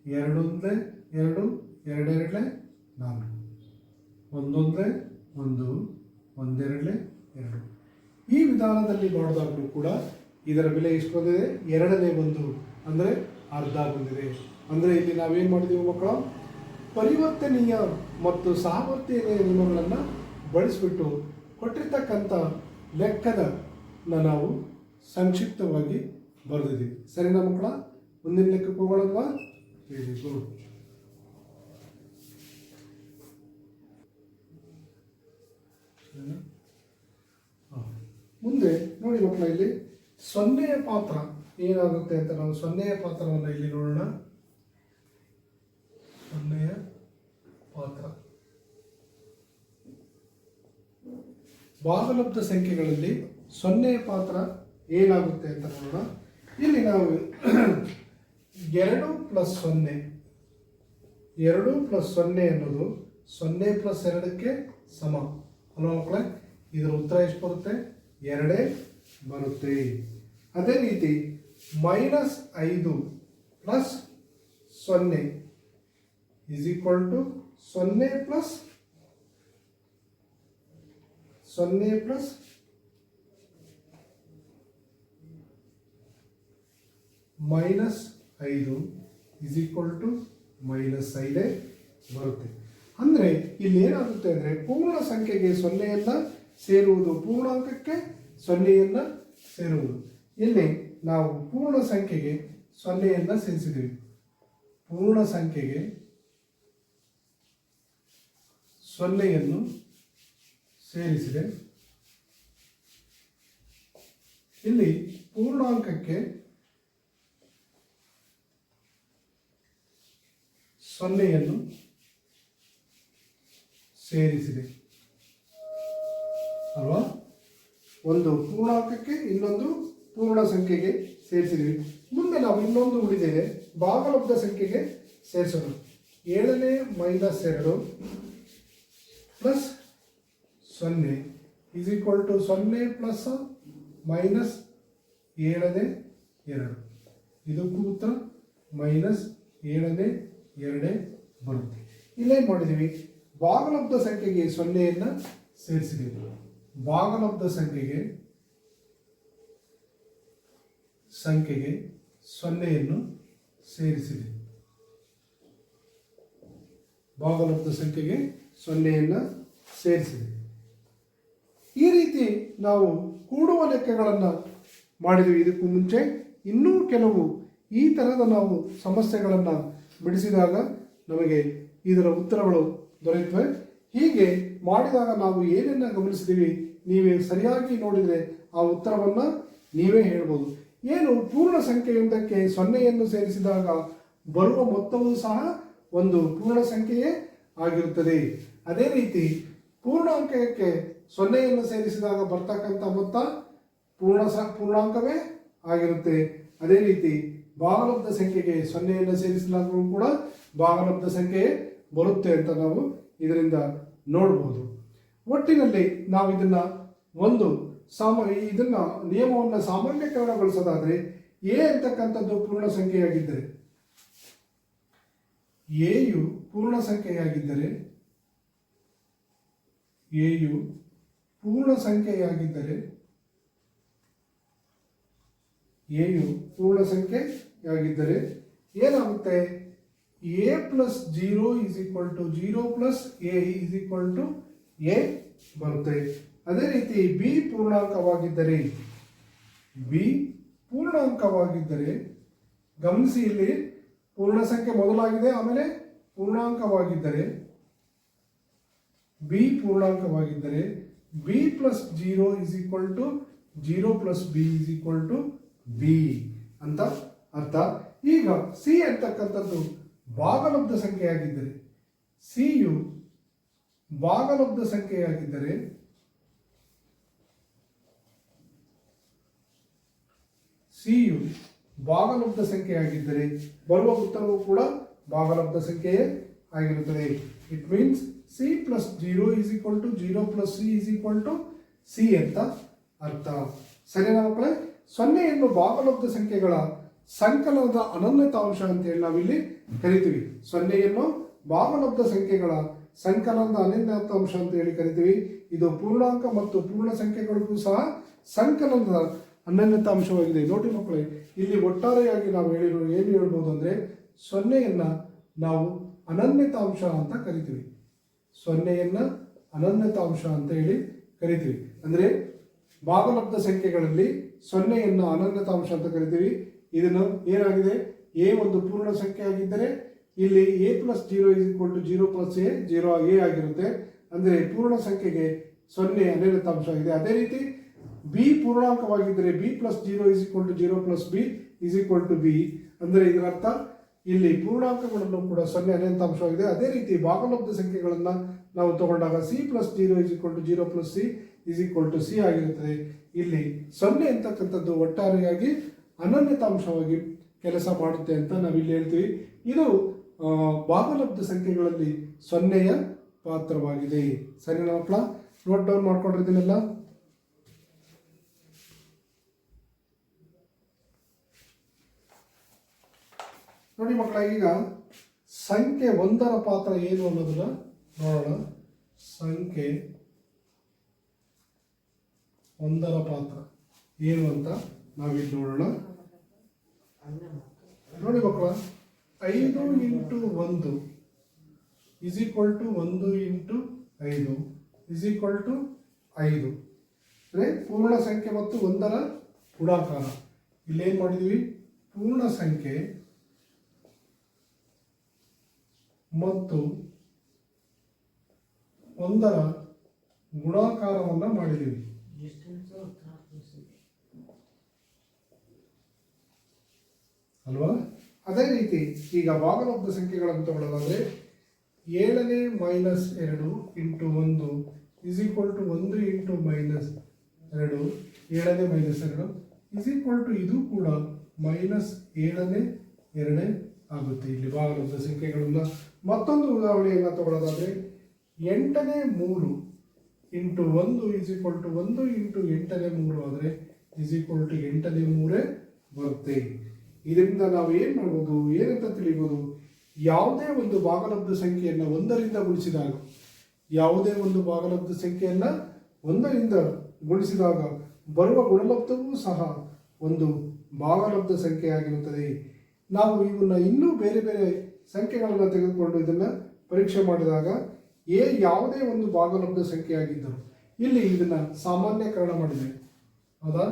S1: 2 1 2 2 2 4 1 1 1 1 2 2. ಈ ವಿಧಾನದಲ್ಲಿ ಮಾಡಿದಾಗಲೂ ಕೂಡ ಇದರ ಬೆಲೆ ಎಷ್ಟು ಬಂದಿದೆ? 2ನೇ ಒಂದು, ಅಂದರೆ ಅರ್ಧ ಬಂದಿದೆ. ಅಂದರೆ ಇಲ್ಲಿ ನಾವೇನು ಮಾಡಿದೀವಿ ಮಕ್ಕಳು, ಪರಿವರ್ತನೀಯ ಮತ್ತು ಸಹವರ್ತೀಯ ನಿಯಮಗಳನ್ನು ಬಳಸಿಬಿಟ್ಟು ಕೊಟ್ಟಿರ್ತಕ್ಕಂಥ ಲೆಕ್ಕದ ನಾವು ಸಂಕ್ಷಿಪ್ತವಾಗಿ ಬರೆದಿದ್ದೀವಿ. ಸರಿನಾ ಮಕ್ಕಳ? ಮುಂದಿನ ಲೆಕ್ಕಕ್ಕೆ ಹೋಗೋಣಲ್ವಾ? Very good. ಮುಂದೆ ನೋಡಿ ಮಕ್ಕಳ, ಇಲ್ಲಿ 0ಯ ಪಾತ್ರ ಏನಾಗುತ್ತೆ ಅಂತ ನಾವು 0ಯ ಪಾತ್ರವನ್ನು ಇಲ್ಲಿ ನೋಡೋಣ. 0ಯ ಪಾತ್ರ ಭಾಗಲಬ್ಧ ಸಂಖ್ಯೆಗಳಲ್ಲಿ 0ಯ ಪಾತ್ರ ಏನಾಗುತ್ತೆ ಅಂತ ನೋಡೋಣ. ಇಲ್ಲಿ ನಾವು 2 + 0 2 + 0 ಅನ್ನೋದು 0 + 2ಕ್ಕೆ ಸಮ ಅಲ್ವಾ ಮಕ್ಕಳೇ? ಇದರ ಉತ್ತರ ಎಷ್ಟು ಬರುತ್ತೆ? 2 ಬರುತ್ತೆ. ಅದೇ ರೀತಿ -5 + 0 is equal to 0 + -5 is equal to -5 ಬರುತ್ತೆ. ಅಂದರೆ ಇಲ್ಲಿ ಏನಾಗುತ್ತೆ ಅಂದರೆ ಪೂರ್ಣ ಸಂಖ್ಯೆಗೆ 0ಯನ್ನು ಸೇರುವುದು, ಪೂರ್ಣಾಂಕಕ್ಕೆ 0ಯನ್ನು ಸೇರುವುದು. ಇಲ್ಲಿ ನಾವು ಪೂರ್ಣ ಸಂಖ್ಯೆಗೆ 0ಯನ್ನು ಸೇರಿಸಿದ್ದೀವಿ. ಪೂರ್ಣ ಸಂಖ್ಯೆಗೆ 0ಯನ್ನು ಸೇರಿಸಿದೆ. ಇಲ್ಲಿ ಪೂರ್ಣಾಂಕಕ್ಕೆ 0ಯನ್ನು ಸೇರಿಸಿದೆ ಅಲ್ವಾ? ಒಂದು ಪೂರ್ಣಾಂಕಕ್ಕೆ ಇನ್ನೊಂದು ಪೂರ್ಣ ಸಂಖ್ಯೆಗೆ ಸೇರಿಸಿದ್ವಿ. ಮುಂದೆ ನಾವು ಇನ್ನೊಂದು ಉಳಿದಿದೆ, ಭಾಗಲಬ್ಧ ಸಂಖ್ಯೆಗೆ ಸೇರಿಸೋಣ. 7ನೇ -2 + 0 is equal to 0 + -7ನೇ 2. ಇದಕ್ಕೂ ಉತ್ತರ -7ನೇ 2 ಬರುತ್ತೆ. ಇಲ್ಲೇನು ಮಾಡಿದ್ದೀವಿ? ಭಾಗಲಬ್ಧ ಸಂಖ್ಯೆಗೆ 0ಯನ್ನು ಸೇರಿಸಿದ್ದೀವಿ. ಭಾಗಲಬ್ಧ ಸಂಖ್ಯೆಗೆ 0ಯನ್ನು ಸೇರಿಸಿದೆ. ಭಾಗಲಬ್ಧ ಸಂಖ್ಯೆಗೆ 0ಯನ್ನು ಸೇರಿಸಿದೆ. ಈ ರೀತಿ ನಾವು ಕೂಡುವ ಲೆಕ್ಕಗಳನ್ನು ಮಾಡಿದ್ವಿ. ಇದಕ್ಕೂ ಮುಂಚೆ ಇನ್ನೂ ಕೆಲವು ಈ ಥರದ ನಾವು ಸಮಸ್ಯೆಗಳನ್ನು ಬಿಡಿಸಿದಾಗ ನಮಗೆ ಇದರ ಉತ್ತರಗಳು ದೊರೆಯುತ್ತವೆ. ಹೀಗೆ ಮಾಡಿದಾಗ ನಾವು ಏನನ್ನು ಗಮನಿಸಿದ್ದೀವಿ, ನೀವೇ ಸರಿಯಾಗಿ ನೋಡಿದರೆ ಆ ಉತ್ತರವನ್ನು ನೀವೇ ಹೇಳ್ಬೋದು. ಏನು ಪೂರ್ಣ ಸಂಖ್ಯೆಯೊಂದಕ್ಕೆ 0ಯನ್ನು ಸೇರಿಸಿದಾಗ ಬರುವ ಮೊತ್ತವೂ ಸಹ ಒಂದು ಪೂರ್ಣ ಸಂಖ್ಯೆಯೇ ಆಗಿರುತ್ತದೆ. ಅದೇ ರೀತಿ ಪೂರ್ಣಾಂಕಕ್ಕೆ 0ಯನ್ನು ಸೇರಿಸಿದಾಗ ಬರ್ತಕ್ಕಂಥ ಮೊತ್ತ ಪೂರ್ಣಾಂಕವೇ ಆಗಿರುತ್ತೆ. ಅದೇ ರೀತಿ ಭಾಗಲಬ್ಧ ಸಂಖ್ಯೆಗೆ 0ಯನ್ನು ಸೇರಿಸಿದಾಗಲೂ ಕೂಡ ಭಾಗಲಬ್ಧ ಸಂಖ್ಯೆ ಬರುತ್ತೆ ಅಂತ ನಾವು ಇದರಿಂದ ನೋಡಬಹುದು. ಒಟ್ಟಿನಲ್ಲಿ ನಾವು ಇದನ್ನ ನಿಯಮವನ್ನು ಸಾಮಾನ್ಯೀಕರಣಗೊಳಿಸೋದಾದರೆ ಎ ಅಂತಕ್ಕಂಥದ್ದು ಪೂರ್ಣ ಸಂಖ್ಯೆಯಾಗಿದ್ದರೆ, ಎಯು ಪೂರ್ಣ ಸಂಖ್ಯೆಯಾಗಿದ್ದರೆ ಎಯು ಪೂರ್ಣ ಸಂಖ್ಯೆಯಾಗಿದ್ದರೆ ಎಯು ಪೂರ್ಣ ಸಂಖ್ಯೆಯಾಗಿದ್ದರೆ ಏನಾಗುತ್ತೆ A plus 0 is equal to 0 plus A is equal to A ಬರುತ್ತೆ. ಅದೇ ರೀತಿ ಬಿ ಪೂರ್ಣಾಂಕವಾಗಿದ್ದರೆ ಬಿ ಪೂರ್ಣಾಂಕವಾಗಿದ್ದರೆ ಗಮನಿಸಿ, ಇಲ್ಲಿ ಪೂರ್ಣ ಸಂಖ್ಯೆ ಮೊದಲಾಗಿದೆ, ಆಮೇಲೆ ಪೂರ್ಣಾಂಕವಾಗಿದ್ದರೆ ಬಿ ಪೂರ್ಣಾಂಕವಾಗಿದ್ದರೆ B plus 0 is equal to 0 plus B is equal to B ಅಂತ ಅರ್ಥ. ಈಗ ಸಿ ಅಂತಕ್ಕಂಥದ್ದು ಭಾಗಲಬ್ಧ ಸಂಖ್ಯೆಯಾಗಿದ್ದರೆ ಸಿಯು ಭಾಗಲಬ್ಧ ಸಂಖ್ಯೆಯಾಗಿದ್ದರೆ ಸಿಯು ಭಾಗಲಬ್ಧ ಸಂಖ್ಯೆಯಾಗಿದ್ದರೆ ಬರುವ ಉತ್ತರವು ಕೂಡ ಭಾಗಲಬ್ಧ ಸಂಖ್ಯೆಯೇ ಆಗಿರುತ್ತದೆ. It means C plus 0 is equal to 0 plus C is equal to C ಅಂತ ಅರ್ಥ. ಸರಿನಾ ಮಕ್ಕಳೇ? ಸೊನ್ನೆಯನ್ನು ಭಾಗಲಬ್ಧ ಸಂಖ್ಯೆಗಳ ಸಂಕಲನದ ಅನನ್ಯತಾಂಶ ಅಂತೇಳಿ ನಾವಿಲ್ಲಿ ಕರಿತೀವಿ. ಸೊನ್ನೆಯನ್ನು ಭಾಗಲಬ್ಧ ಸಂಖ್ಯೆಗಳ ಸಂಕಲನದ ಅನನ್ಯತಾಂಶ ಅಂತ ಹೇಳಿ ಕರಿತೀವಿ. ಇದು ಪೂರ್ಣಾಂಕ ಮತ್ತು ಪೂರ್ಣ ಸಂಖ್ಯೆಗಳಿಗೂ ಸಹ ಸಂಕಲನದ ಅನನ್ಯತಾಂಶವಾಗಿದೆ. ನೋಡಿ ಮಕ್ಕಳೇ, ಇಲ್ಲಿ ಒಟ್ಟಾರೆಯಾಗಿ ನಾವು ಏನು ಹೇಳ್ಬೋದು ಅಂದರೆ ಸೊನ್ನೆಯನ್ನ ನಾವು ಅನನ್ಯತಾಂಶ ಅಂತ ಕರಿತೀವಿ. ಸೊನ್ನೆಯನ್ನ ಅನನ್ಯತಾಂಶ ಅಂತ ಹೇಳಿ ಕರಿತೀವಿ. ಅಂದರೆ ಭಾಗಲಬ್ಧ ಸಂಖ್ಯೆಗಳಲ್ಲಿ ಸೊನ್ನೆಯನ್ನು ಅನನ್ಯತಾಂಶ ಅಂತ ಕರಿತೀವಿ. ಇದನ್ನು ಏನಾಗಿದೆ, ಎ ಒಂದು ಪೂರ್ಣ ಸಂಖ್ಯೆ ಆಗಿದ್ದರೆ ಇಲ್ಲಿ A plus 0 is equal to 0 plus A 0 A ಆಗಿರುತ್ತೆ. ಅಂದರೆ ಪೂರ್ಣ ಸಂಖ್ಯೆಗೆ ಸೊನ್ನೆ ಅನನ್ಯತಾಂಶ ಆಗಿದೆ. ಅದೇ ರೀತಿ ಬಿ ಪೂರ್ಣಾಂಕವಾಗಿದ್ದರೆ B plus 0 is equal to 0 plus B is equal to B. ಅಂದರೆ ಇದರ ಅರ್ಥ ಇಲ್ಲಿ ಪೂರ್ಣಾಂಕಗಳನ್ನು ಕೂಡ ಸೊನ್ನೆ ಅನಂತಾಂಶವಾಗಿದೆ. ಅದೇ ರೀತಿ ಭಾಗಲಬ್ಧ ಸಂಖ್ಯೆಗಳನ್ನು ನಾವು ತಗೊಂಡಾಗ C plus 0 is equal to 0 plus C is equal to C ಆಗಿರುತ್ತದೆ. ಇಲ್ಲಿ ಸೊನ್ನೆ ಅಂತಕ್ಕಂಥದ್ದು ಒಟ್ಟಾರೆಯಾಗಿ ಅನನ್ಯತಾಂಶವಾಗಿ ಕೆಲಸ ಮಾಡುತ್ತೆ ಅಂತ ನಾವಿಲ್ಲಿ ಹೇಳ್ತೀವಿ. ಇದು ಭಾಗಲಬ್ಧ ಸಂಖ್ಯೆಗಳಲ್ಲಿ ಸೊನ್ನೆಯ ಪಾತ್ರವಾಗಿದೆ. ಸರಿನಾ ಮಕ್ಕಳ? ನೋಟ್ ಡೌನ್ ಮಾಡ್ಕೊಂಡಿದ್ದೀನಲ್ಲ. ನೋಡಿ ಮಕ್ಕಳ, ಈಗ ಸಂಖ್ಯೆ 1ರ ಪಾತ್ರ ಏನು ಅನ್ನೋದನ್ನ ನೋಡೋಣ. ಸಂಖ್ಯೆ 1ರ ಪಾತ್ರ ಏನು ಅಂತ ನಾವಿಲ್ಲಿ ನೋಡೋಣ. ನೋಡಿ ಮಕ್ಕಳ, 5 into 1 is equal to 1 into 5 is equal to 5. ಅಂದರೆ ಪೂರ್ಣ ಸಂಖ್ಯೆ ಮತ್ತು 1ರ ಗುಣಾಕಾರ. ಇಲ್ಲೇನು ಮಾಡಿದ್ವಿ, ಪೂರ್ಣ ಸಂಖ್ಯೆ ಮತ್ತು 1ರ ಗುಣಾಕಾರವನ್ನು ಮಾಡಿದ್ದೀವಿ. ಅಲ್ವಾ? ಅದೇ ರೀತಿ ಈಗ ಭಾಗಲಬ್ಧ ಸಂಖ್ಯೆಗಳನ್ನು ತಗೊಳ್ಳೋದಾದ್ರೆ 7ನೇ minus 2 into 1 is equal to 1 into minus 2, 7ನೇ ಮೈನಸ್ 2 ಇಸ್ ಈಕ್ವಲ್ ಟು ಇದು ಕೂಡ ಮೈನಸ್ 7ನೇ 2 ಆಗುತ್ತೆ. ಇಲ್ಲಿ ಭಾಗಲಬ್ಧ ಸಂಖ್ಯೆಗಳನ್ನ ಮತ್ತೊಂದು ಉದಾಹರಣೆಯನ್ನು ತಗೊಳ್ಳೋದಾದ್ರೆ 8ನೇ 3 into 1 is equal to 1 into 8ನೇ 3 ಆದರೆ ಇಸ್ ಈಕ್ವಲ್ ಟು 8ನೇ 3 ಬರುತ್ತೆ. ಇದರಿಂದ ನಾವು ಏನು ಮಾಡ್ಬೋದು, ಏನಂತ ತಿಳಿಬೋದು, ಯಾವುದೇ ಒಂದು ಭಾಗಲಬ್ಧ ಸಂಖ್ಯೆಯನ್ನು 1ರಿಂದ ಗುಣಿಸಿದಾಗ, ಯಾವುದೇ ಒಂದು ಭಾಗಲಬ್ಧ ಸಂಖ್ಯೆಯನ್ನು 1ರಿಂದ ಗುಣಿಸಿದಾಗ ಬರುವ ಗುಣಲಬ್ಧವೂ ಸಹ ಒಂದು ಭಾಗಲಬ್ಧ ಸಂಖ್ಯೆಯಾಗಿರುತ್ತದೆ. ನಾವು ಇವನ್ನ ಇನ್ನೂ ಬೇರೆ ಬೇರೆ ಸಂಖ್ಯೆಗಳನ್ನು ತೆಗೆದುಕೊಂಡು ಇದನ್ನು ಪರೀಕ್ಷೆ ಮಾಡಿದಾಗ ಎ ಯಾವುದೇ ಒಂದು ಭಾಗಲಬ್ಧ ಸಂಖ್ಯೆಯಾಗಿದ್ದರು ಇಲ್ಲಿ ಇದನ್ನು ಸಾಮಾನ್ಯಕರಣ ಮಾಡಿದೆ. ಹೌದಾ?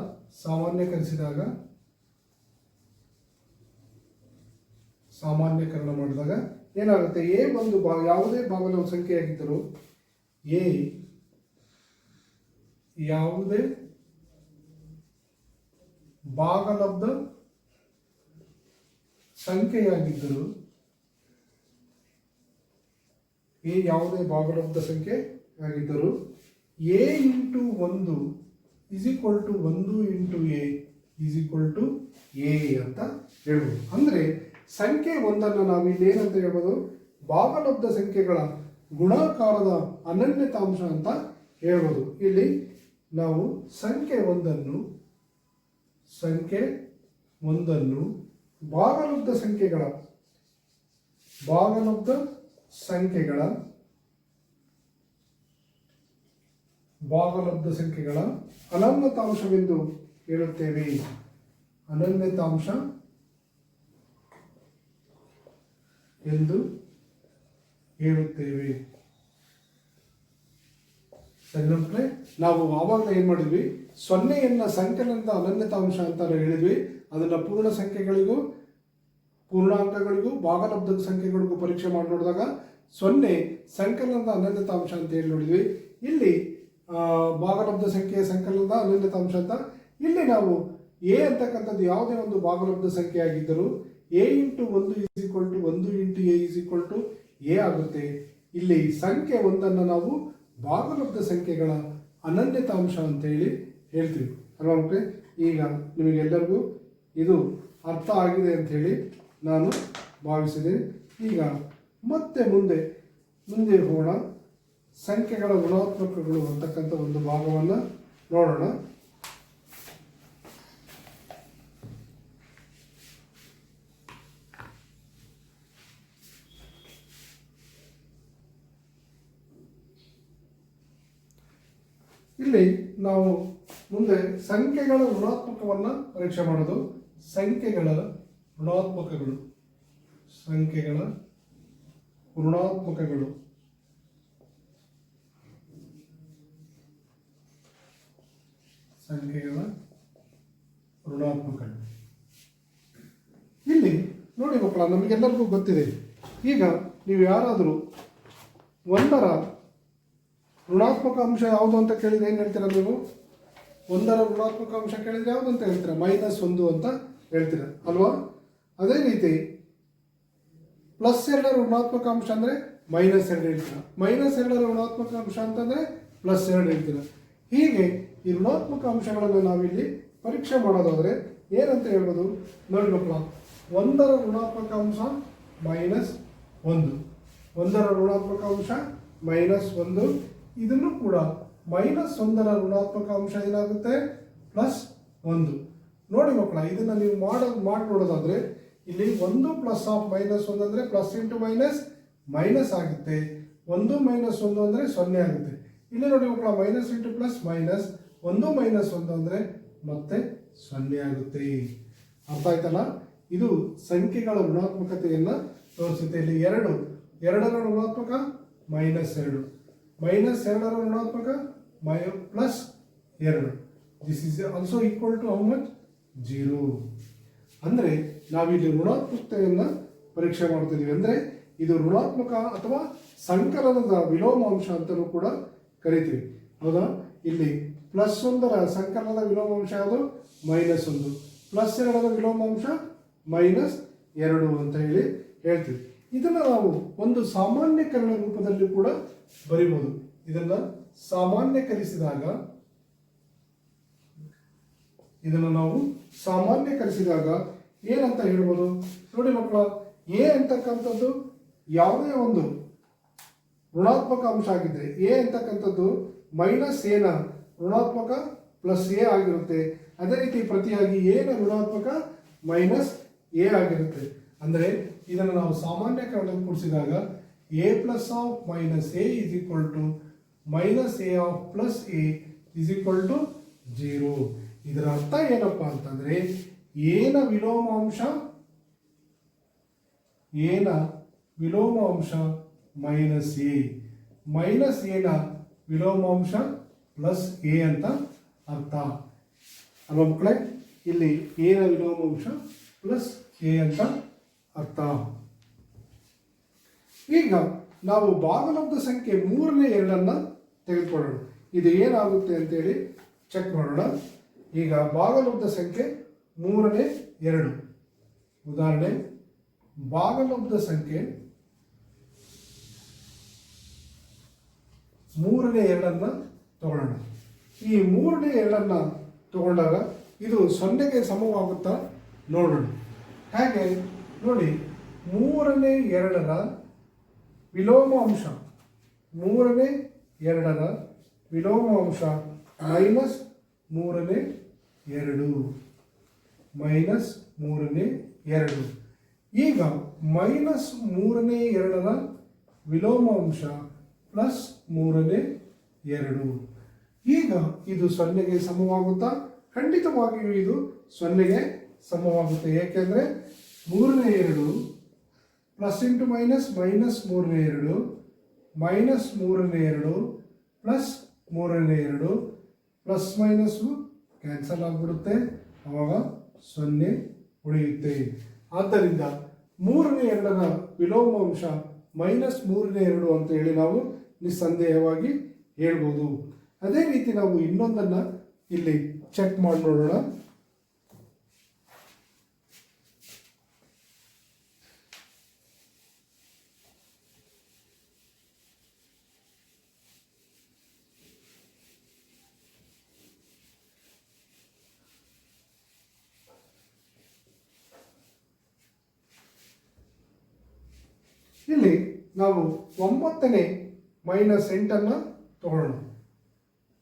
S1: ಸಾಮಾನ್ಯಕರಣ ಮಾಡಿದಾಗ ಏನಾಗುತ್ತೆ, ಎ ಒಂದು ಯಾವುದೇ ಭಾಗಲಬ್ಧ ಸಂಖ್ಯೆಯಾಗಿದ್ದರು, ಎ ಯಾವುದೇ ಭಾಗಲಬ್ಧ ಸಂಖ್ಯೆಯಾಗಿದ್ದರು, ಎ ಯಾವುದೇ ಭಾಗಲಬ್ಧ ಸಂಖ್ಯೆ ಆಗಿದ್ದರು A into 1 is equal to 1 into A is equal to A ಅಂತ ಹೇಳ್ಬೋದು. ಅಂದರೆ ಸಂಖ್ಯೆ 1ನ್ನು ನಾವು ಇಲ್ಲಿ ಏನಂತ ಹೇಳ್ಬೋದು, ಭಾಗಲಬ್ಧ ಸಂಖ್ಯೆಗಳ ಗುಣಾಕಾರದ ಅನನ್ಯತಾಂಶ ಅಂತ ಹೇಳ್ಬೋದು. ಇಲ್ಲಿ ನಾವು ಸಂಖ್ಯೆ 1ನ್ನು ಭಾಗಲಬ್ಧ ಸಂಖ್ಯೆಗಳ ಭಾಗಲಬ್ಧ ಸಂಖ್ಯೆಗಳ ಅನನ್ಯತಾಂಶವೆಂದು ಹೇಳುತ್ತೇವೆ. ಅನನ್ಯತಾಂಶ ಎಂದು ಹೇಳುತ್ತೇವೆ. ಸರಿ ಮಕ್ಕಳೇ, ನಾವು ಆವಾಗಲೇ ಏನು ಮಾಡಿದ್ವಿ, ಸೊನ್ನೆಯನ್ನ ಸಂಕಲನದ ಅನನ್ಯತಾಂಶ ಅಂತ ಹೇಳಿದ್ವಿ. ಅದನ್ನು ಪೂರ್ಣ ಸಂಖ್ಯೆಗಳಿಗೂ ಪೂರ್ಣಾಂಕಗಳಿಗೂ ಭಾಗಲಬ್ಧ ಸಂಖ್ಯೆಗಳಿಗೂ ಪರೀಕ್ಷೆ ಮಾಡಿ ನೋಡಿದಾಗ ಸೊನ್ನೆ ಸಂಕಲನದ ಅನನ್ಯತಾಂಶ ಅಂತ ಹೇಳಿ ನೋಡಿದ್ವಿ. ಇಲ್ಲಿ ಭಾಗಲಬ್ಧ ಸಂಖ್ಯೆಯ ಸಂಕಲನದ ಅನನ್ಯತಾಂಶ ಅಂತ. ಇಲ್ಲಿ ನಾವು ಎ ಅಂತಕ್ಕಂಥದ್ದು ಯಾವುದೇ ಒಂದು ಭಾಗಲಬ್ಧ ಸಂಖ್ಯೆ ಆಗಿದ್ದರೂ ಎ ಇಂಟು 1 1 ಇಂಟು ಎ ಆಗುತ್ತೆ. ಇಲ್ಲಿ ಸಂಖ್ಯೆ ಒಂದನ್ನು ನಾವು ಭಾಗಲಬ್ಧ ಸಂಖ್ಯೆಗಳ ಅನನ್ಯತಾಂಶ ಅಂತ ಹೇಳಿ ಹೇಳ್ತೀವಿ ಅಲ್ವಾ ಮಕ್ಕಳೇ. ಈಗ ನಿಮಗೆಲ್ಲರಿಗೂ ಇದು ಅರ್ಥ ಆಗಿದೆ ಅಂತ ಹೇಳಿ ನಾನು ಭಾವಿಸಿದ್ದೇನೆ. ಈಗ ಮತ್ತೆ ಮುಂದೆ ಹೋಗೋಣ. ಸಂಖ್ಯೆಗಳ ಋಣಾತ್ಮಕಗಳು ಅಂತಕ್ಕಂಥ ಒಂದು ಭಾಗವನ್ನು ನೋಡೋಣ. ಇಲ್ಲಿ ನಾವು ಮುಂದೆ ಸಂಖ್ಯೆಗಳ ಋಣಾತ್ಮಕವನ್ನು ಪರೀಕ್ಷೆ ಮಾಡೋದು. ಸಂಖ್ಯೆಗಳ ಋಣಾತ್ಮಕಗಳು ಇಲ್ಲಿ ನೋಡಿ ಮಕ್ಕಳ, ನಮಗೆಲ್ಲರಿಗೂ ಗೊತ್ತಿದೆ. ಈಗ ನೀವು ಯಾರಾದರೂ ಒಂದರ ಋಣಾತ್ಮಕ ಅಂಶ ಯಾವುದು ಅಂತ ಕೇಳಿದ್ರೆ ಏನು ಹೇಳ್ತೀರಾ ನೀವು? ಒಂದರ ಋಣಾತ್ಮಕ ಅಂಶ ಕೇಳಿದ್ರೆ ಯಾವುದು ಅಂತ ಹೇಳ್ತೀರಾ? -1 ಅಂತ ಹೇಳ್ತೀರಾ ಅಲ್ವಾ? ಅದೇ ರೀತಿ +2ರ ಋಣಾತ್ಮಕ ಅಂಶ ಅಂದರೆ -2 ಹೇಳ್ತೀರಾ. -2ರ ಋಣಾತ್ಮಕ ಅಂಶ ಅಂತಂದರೆ +2 ಹೇಳ್ತೀರಾ. ಹೀಗೆ ಈ ಋಣಾತ್ಮಕ ಅಂಶಗಳನ್ನು ನಾವಿಲ್ಲಿ ಪರೀಕ್ಷೆ ಮಾಡೋದಾದರೆ ಏನಂತ ಹೇಳ್ಬೋದು ನೋಡಿ ಮಕ್ಕಳ. 1ರ ಋಣಾತ್ಮಕ ಅಂಶ -1, 1ರ ಋಣಾತ್ಮಕ ಅಂಶ -1. ಇದನ್ನು ಕೂಡ -1ರ ಋಣಾತ್ಮಕ ಅಂಶ ಏನಾಗುತ್ತೆ? +1. ನೋಡಿ ಮಕ್ಕಳ, ಇದನ್ನು ನೀವು ಮಾಡಿ ನೋಡೋದಾದ್ರೆ ಇಲ್ಲಿ 1 + -1 ಅಂದರೆ ಪ್ಲಸ್ ಇಂಟು ಮೈನಸ್ ಆಗುತ್ತೆ. 1 - 1 ಅಂದರೆ 0 ಆಗುತ್ತೆ. ಇಲ್ಲಿ ನೋಡಿ ಮಕ್ಕಳ, ಮೈನಸ್ ಇಂಟು ಪ್ಲಸ್ ಮೈನಸ್, 1 - 1 ಅಂದರೆ ಮತ್ತೆ 0 ಆಗುತ್ತೆ. ಅರ್ಥ ಆಯ್ತಲ್ಲ? ಇದು ಸಂಖ್ಯೆಗಳ ಋಣಾತ್ಮಕತೆಯನ್ನು ತೋರಿಸುತ್ತೆ. ಇಲ್ಲಿ 2ರ ಋಣಾತ್ಮಕ -2, -2ರ ಋಣಾತ್ಮಕ +2. This is also equal to how much? 0. ಅಂದರೆ ನಾವಿಲ್ಲಿ ಋಣಾತ್ಮಕತೆಯನ್ನು ಪರೀಕ್ಷೆ ಮಾಡ್ತಿದ್ದೀವಿ. ಅಂದರೆ ಇದು ಋಣಾತ್ಮಕ ಅಥವಾ ಸಂಕಲನದ ವಿಲೋಮಾಂಶ ಅಂತಲೂ ಕೂಡ ಕರಿತೀವಿ, ಹೌದಾ? ಇಲ್ಲಿ +1ರ ಸಂಕಲನದ ವಿಲೋಮಾಂಶ ಯಾವುದು? -1. +2ರ ವಿಲೋಮಾಂಶ -2 ಅಂತ ಹೇಳಿ ಹೇಳ್ತೀವಿ. ಇದನ್ನು ನಾವು ಒಂದು ಸಾಮಾನ್ಯಕರಣ ರೂಪದಲ್ಲಿ ಕೂಡ ಬರಿಬಹುದು. ಇದನ್ನು ನಾವು ಸಾಮಾನ್ಯಕರಿಸಿದಾಗ ಏನಂತ ಹೇಳ್ಬೋದು ನೋಡಿ ಮಕ್ಕಳ. ಎ ಅಂತಕ್ಕಂಥದ್ದು ಯಾವುದೇ ಒಂದು ಋಣಾತ್ಮಕ ಅಂಶ ಆಗಿದ್ರೆ ಎ ಅಂತಕ್ಕಂಥದ್ದು -aನ ಋಣಾತ್ಮಕ +a ಆಗಿರುತ್ತೆ. ಅದೇ ರೀತಿ ಪ್ರತಿಯಾಗಿ ಎನ ಋಣಾತ್ಮಕ -a ಆಗಿರುತ್ತೆ. ಅಂದರೆ ಇದನ್ನು ನಾವು ಸಾಮಾನ್ಯಕರಣದಲ್ಲಿ ಕೂಡಿಸಿದಾಗ a + -a is equal to -a of +a is equal to 0. ಇದರ ಅರ್ಥ ಏನಪ್ಪ ಅಂತಂದ್ರೆ ಎನ ವಿಲೋಮಾಂಶ -a, -aನ ವಿಲೋಮಾಂಶ +a ಅಂತ ಅರ್ಥ ಅಲ್ವಾ ಮಕ್ಕಳೇ? ಇಲ್ಲಿ ಎನ ವಿಲೋಮಾಂಶ +a ಅಂತ ಅರ್ಥ. ಈಗ ನಾವು ಭಾಗಲಬ್ಧ ಸಂಖ್ಯೆ 3ನೇ 2ಅನ್ನು ತೆಗೆದುಕೊಳ್ಳೋಣ. ಇದು ಏನಾಗುತ್ತೆ ಅಂತೇಳಿ ಚೆಕ್ ಮಾಡೋಣ. ಈಗ ಭಾಗಲಬ್ಧ ಸಂಖ್ಯೆ 3ನೇ 2 ಉದಾಹರಣೆ. ಭಾಗಲಬ್ಧ ಸಂಖ್ಯೆ 3ನೇ 2ಅನ್ನು ತಗೊಳ್ಳೋಣ. ಈ 3ನೇ 2ಅನ್ನು ತಗೊಂಡಾಗ ಇದು 0ಗೆ ಸಮವಾಗುತ್ತಾ ನೋಡೋಣ. ಹಾಗೆ ನೋಡಿ, 3ನೇ 2ರ ವಿಲೋಮಾಂಶ -3ನೇ 2 ಈಗ -3ನೇ 2ರ ವಿಲೋಮಾಂಶ +3ನೇ 2. ಈಗ ಇದು ಸೊನ್ನೆಗೆ ಸಮವಾಗುತ್ತಾ? ಖಂಡಿತವಾಗಿಯೂ ಇದು ಸೊನ್ನೆಗೆ ಸಮವಾಗುತ್ತೆ. ಏಕೆಂದರೆ ಮೂರನೇ ಎರಡು ಪ್ಲಸ್ ಇಂಟು ಮೈನಸ್ ಮೈನಸ್ ಮೂರನೇ ಎರಡು ಮೈನಸ್ ಮೂರನೇ ಎರಡು ಪ್ಲಸ್ ಮೂರನೇ ಎರಡು ಪ್ಲಸ್ ಮೈನಸ್ಸು ಕ್ಯಾನ್ಸಲ್ ಆಗಿಬಿಡುತ್ತೆ. ಆವಾಗ ಸೊನ್ನೆ ಉಳಿಯುತ್ತೆ. ಆದ್ದರಿಂದ ಮೂರನೇ ಎರಡರ ವಿಲೋಮಾಂಶ ಮೈನಸ್ ಮೂರನೇ ಎರಡು ಅಂತ ಹೇಳಿ ನಾವು ನಿಸ್ಸಂದೇಹವಾಗಿ ಹೇಳ್ಬೋದು. ಅದೇ ರೀತಿ ನಾವು ಇನ್ನೊಂದನ್ನು ಇಲ್ಲಿ ಚೆಕ್ ಮಾಡಿ ನೋಡೋಣ. ಇಲ್ಲಿ ನಾವು 9ನೇ ಮೈನಸ್ 8 ತಗೊಳ್ಳೋಣ.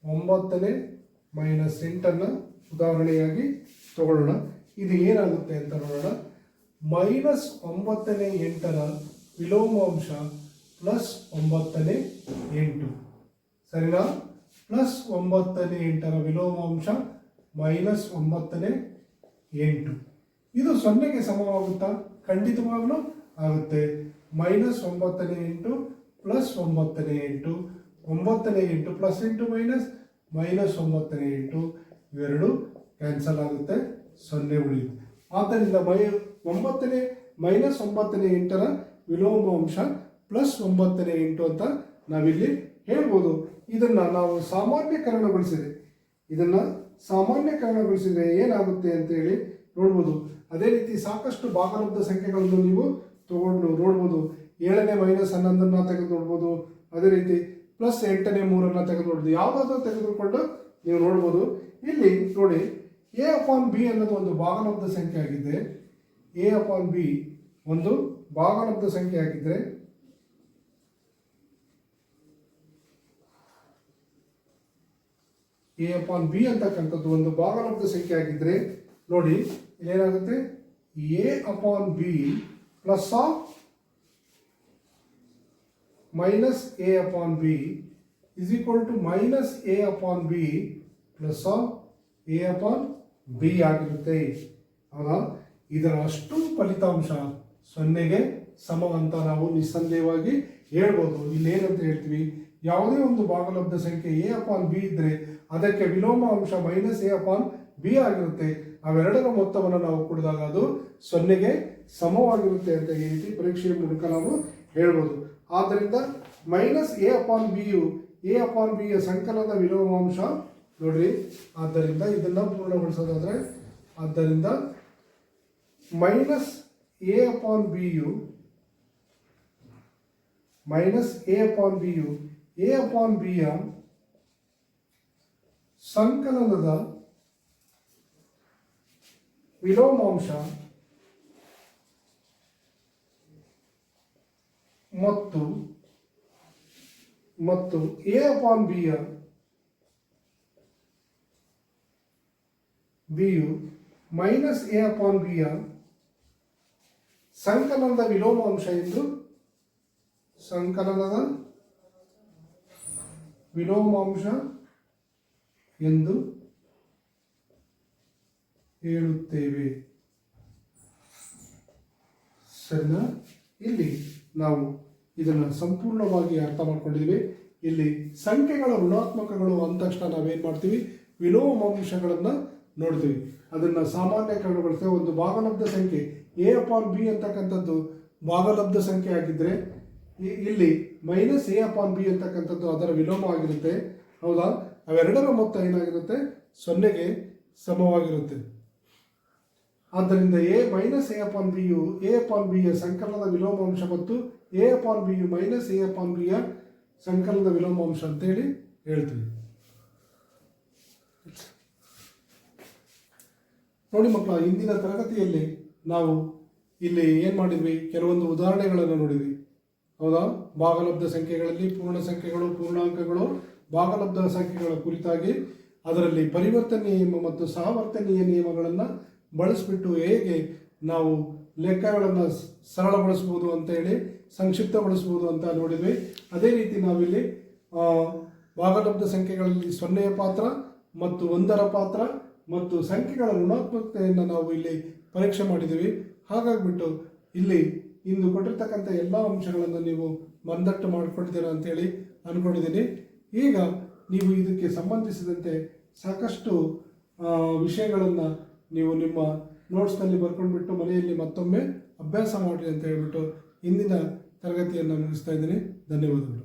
S1: 9ನೇ ಮೈನಸ್ 8 ಉದಾಹರಣೆಯಾಗಿ ತಗೊಳ್ಳೋಣ. ಇದು ಏನಾಗುತ್ತೆ ಅಂತ ನೋಡೋಣ. ಮೈನಸ್ 9ನೇ 8ರ ವಿಲೋಮಾಂಶ ಪ್ಲಸ್ 9ನೇ 8 ಸರಿನಾ? ಪ್ಲಸ್ 9ನೇ 8ರ ವಿಲೋಮಾಂಶ ಮೈನಸ್ 9ನೇ 8 ಇದು ಸೊನ್ನೆಗೆ ಸಮವಾಗುತ್ತಾ? ಖಂಡಿತವಾಗಲೂ ಆಗುತ್ತೆ. ಮೈನಸ್ 9ನೇ 8 ಪ್ಲಸ್ 9ನೇ 8 9ನೇ 8 ಪ್ಲಸ್ ಇಂಟು ಮೈನಸ್ ಮೈನಸ್ 9ನೇ 8 ಇವೆರಡು ಕ್ಯಾನ್ಸಲ್ ಆಗುತ್ತೆ, ಸೊನ್ನೆ ಉಳಿಯುತ್ತೆ. ಆದ್ದರಿಂದ ಮೈನಸ್ 9ನೇ 8ರ ವಿಲೋಮಾಂಶ ಪ್ಲಸ್ 9ನೇ 8 ಅಂತ ನಾವಿಲ್ಲಿ ಹೇಳ್ಬೋದು. ಇದನ್ನು ನಾವು ಸಾಮಾನ್ಯಕರಣಗೊಳಿಸಿದರೆ ಏನಾಗುತ್ತೆ ಅಂತೇಳಿ ನೋಡ್ಬೋದು. ಅದೇ ರೀತಿ ಸಾಕಷ್ಟು ಭಾಗಲಬ್ಧ ಸಂಖ್ಯೆಗಳನ್ನು ನೀವು ತಗೊಂಡು ನೋಡ್ಬೋದು. 7ನೇ ಮೈನಸ್ 11 ತೆಗೆದು ನೋಡ್ಬೋದು. ಅದೇ ರೀತಿ ಪ್ಲಸ್ 8ನೇ 3 ತೆಗೆದು ನೋಡ್ಬೋದು. ಯಾವುದಾದ್ರೂ ತೆಗೆದುಕೊಂಡು ನೀವು ನೋಡ್ಬೋದು. ಇಲ್ಲಿ ನೋಡಿ, ಎ ಅಪಾನ್ ಬಿ ಅನ್ನೋದು ಒಂದು ಭಾಗಲಬ್ಧ ಸಂಖ್ಯೆ ಆಗಿದ್ದರೆ ಎ ಅಪಾನ್ ಬಿ ಒಂದು ಭಾಗಲಬ್ಧ ಸಂಖ್ಯೆ ಆಗಿದ್ದರೆ ಎ ಅಪಾನ್ ಬಿ ಅಂತಕ್ಕಂಥದ್ದು ಒಂದು ಭಾಗಲಬ್ಧ ಸಂಖ್ಯೆ ಆಗಿದ್ದರೆ ನೋಡಿ ಇಲ್ಲೇನಾಗುತ್ತೆ, A upon B plus of minus a upon b is equal to minus a upon b plus of a upon b ಆಗಿರುತ್ತೆ. ಆಗ ಇದರ ಅಷ್ಟು ಫಲಿತಾಂಶ ಸೊನ್ನೆಗೆ ಸಮ ಅಂತ ನಾವು ನಿಸ್ಸಂದೇಹವಾಗಿ ಹೇಳ್ಬೋದು. ಇಲ್ಲೇನಂತ ಹೇಳ್ತೀವಿ, ಯಾವುದೇ ಒಂದು ಭಾಗಲಬ್ಧ ಸಂಖ್ಯೆ a ಅಪಾನ್ ಬಿ ಇದ್ದರೆ ಅದಕ್ಕೆ ವಿಲೋಮ ಅಂಶ ಮೈನಸ್ a ಅಪಾನ್ ಬಿ ಆಗಿರುತ್ತೆ. ಅವೆರಡರ ಮೊತ್ತವನ್ನು ನಾವು ಕೊಡಿದಾಗ ಅದು ಸೊನ್ನೆಗೆ ಸಮವಾಗಿರುತ್ತೆ ಅಂತ ಈ ರೀತಿ ಪರೀಕ್ಷೆಯ ಮೂಲಕ ನಾವು ಹೇಳ್ಬೋದು. ಆದ್ದರಿಂದ ಮೈನಸ್ ಎ ಅಪಾನ್ ಬಿಯು ಎ ಅಪಾನ್ ಬಿಯ ಸಂಕಲನದ ವಿಲೋಮಾಂಶ ನೋಡ್ರಿ. ಆದ್ದರಿಂದ ಇದನ್ನು ಪೂರ್ಣಗೊಳಿಸೋದಾದ್ರೆ, ಆದ್ದರಿಂದ ಮೈನಸ್ ಎ ಅಪಾನ್ ಬಿಯು ಎ ಅಪಾನ್ ಬಿಯ ಸಂಕಲನದ ವಿಲೋಮಾಂಶ ಮತ್ತು ಎ ಅಪಾನ್ ಬಿಯು ಮೈನಸ್ ಎ ಅಪಾನ್ ಬಿಯ ಸಂಕಲನದ ವಿಲೋಮಾಂಶ ಎಂದು ಹೇಳುತ್ತೇವೆ. ಸರಿನಾ? ಇಲ್ಲಿ ನಾವು ಇದನ್ನು ಸಂಪೂರ್ಣವಾಗಿ ಅರ್ಥ ಮಾಡ್ಕೊಂಡಿದ್ದೀವಿ. ಇಲ್ಲಿ ಸಂಖ್ಯೆಗಳ ಋಣಾತ್ಮಕಗಳು ಅಂದ ತಕ್ಷಣ ನಾವೇನು ಮಾಡ್ತೀವಿ, ವಿಲೋಮಾಂಶಗಳನ್ನು ನೋಡ್ತೀವಿ. ಅದನ್ನು ಸಾಮಾನ್ಯಕರಣಗೊಳಿಸ್ತೇವೆ. ಒಂದು ಭಾಗಲಬ್ಧ ಸಂಖ್ಯೆ ಎ ಅಪಾನ್ ಬಿ ಅಂತಕ್ಕಂಥದ್ದು ಭಾಗಲಬ್ಧ ಸಂಖ್ಯೆ ಆಗಿದ್ದರೆ ಇಲ್ಲಿ ಮೈನಸ್ ಎ ಅಪಾನ್ ಬಿ ಅಂತಕ್ಕಂಥದ್ದು ಅದರ ವಿಲೋಮ ಆಗಿರುತ್ತೆ. ಹೌದಾ? ಅವೆರಡರ ಮೊತ್ತ ಏನಾಗಿರುತ್ತೆ, ಸೊನ್ನೆಗೆ ಸಮವಾಗಿರುತ್ತೆ. ಆದ್ದರಿಂದ ಎ ಮೈನಸ್ ಎ ಅಪಾನ್ ಬಿಯು ಎ ಅಪಾನ್ ಬಿಯ ಸಂಕಲನದ ವಿಲೋಮಾಂಶ ಮತ್ತು ಎ ಅಪಾನ್ ಬಿಯು ಮೈನಸ್ ಎ ಅಪಾನ್ ಬಿಯ ಸಂಕಲನದ ವಿಲೋಮಾಂಶ ಅಂತೇಳಿ ಹೇಳ್ತೀವಿ. ನೋಡಿ ಮಕ್ಕಳ, ಇಂದಿನ ತರಗತಿಯಲ್ಲಿ ನಾವು ಇಲ್ಲಿ ಏನು ಮಾಡಿದ್ವಿ, ಕೆಲವೊಂದು ಉದಾಹರಣೆಗಳನ್ನು ನೋಡಿದ್ವಿ. ಹೌದಾ? ಭಾಗಲಬ್ಧ ಸಂಖ್ಯೆಗಳಲ್ಲಿ ಪೂರ್ಣ ಸಂಖ್ಯೆಗಳು, ಪೂರ್ಣಾಂಕಗಳು, ಭಾಗಲಬ್ಧ ಸಂಖ್ಯೆಗಳ ಕುರಿತಾಗಿ ಅದರಲ್ಲಿ ಪರಿವರ್ತನೀಯ ನಿಯಮ ಮತ್ತು ಸಹವರ್ತನೀಯ ನಿಯಮಗಳನ್ನು ಬಳಸಿಬಿಟ್ಟು ಹೇಗೆ ನಾವು ಲೆಕ್ಕಗಳನ್ನು ಸರಳಗೊಳಿಸ್ಬೋದು ಅಂತೇಳಿ, ಸಂಕ್ಷಿಪ್ತಗೊಳಿಸ್ಬೋದು ಅಂತ ನೋಡಿದ್ವಿ. ಅದೇ ರೀತಿ ನಾವಿಲ್ಲಿ ಭಾಗಲಬ್ಧ ಸಂಖ್ಯೆಗಳಲ್ಲಿ 0ಯ ಪಾತ್ರ ಮತ್ತು 1ರ ಪಾತ್ರ ಮತ್ತು ಸಂಖ್ಯೆಗಳ ಋಣಾತ್ಮಕತೆಯನ್ನು ನಾವು ಇಲ್ಲಿ ಪರೀಕ್ಷೆ ಮಾಡಿದ್ದೀವಿ. ಹಾಗಾಗಿಬಿಟ್ಟು ಇಲ್ಲಿ ಇಂದು ಕೊಟ್ಟಿರ್ತಕ್ಕಂಥ ಎಲ್ಲ ಅಂಶಗಳನ್ನು ನೀವು ಮಂದಟ್ಟು ಮಾಡ್ಕೊಂಡಿದ್ದೀರಾ ಅಂತೇಳಿ ಅಂದ್ಕೊಂಡಿದ್ದೀನಿ. ಈಗ ನೀವು ಇದಕ್ಕೆ ಸಂಬಂಧಿಸಿದಂತೆ ಸಾಕಷ್ಟು ವಿಷಯಗಳನ್ನು ನೀವು ನಿಮ್ಮ ನೋಟ್ಸ್ನಲ್ಲಿ ಬರ್ಕೊಂಡ್ಬಿಟ್ಟು ಮನೆಯಲ್ಲಿ ಮತ್ತೊಮ್ಮೆ ಅಭ್ಯಾಸ ಮಾಡಿರಿ ಅಂತ ಹೇಳ್ಬಿಟ್ಟು ಇಂದಿನ ತರಗತಿಯನ್ನು ಮುಗಿಸ್ತಾ ಇದ್ದೀನಿ. ಧನ್ಯವಾದಗಳು.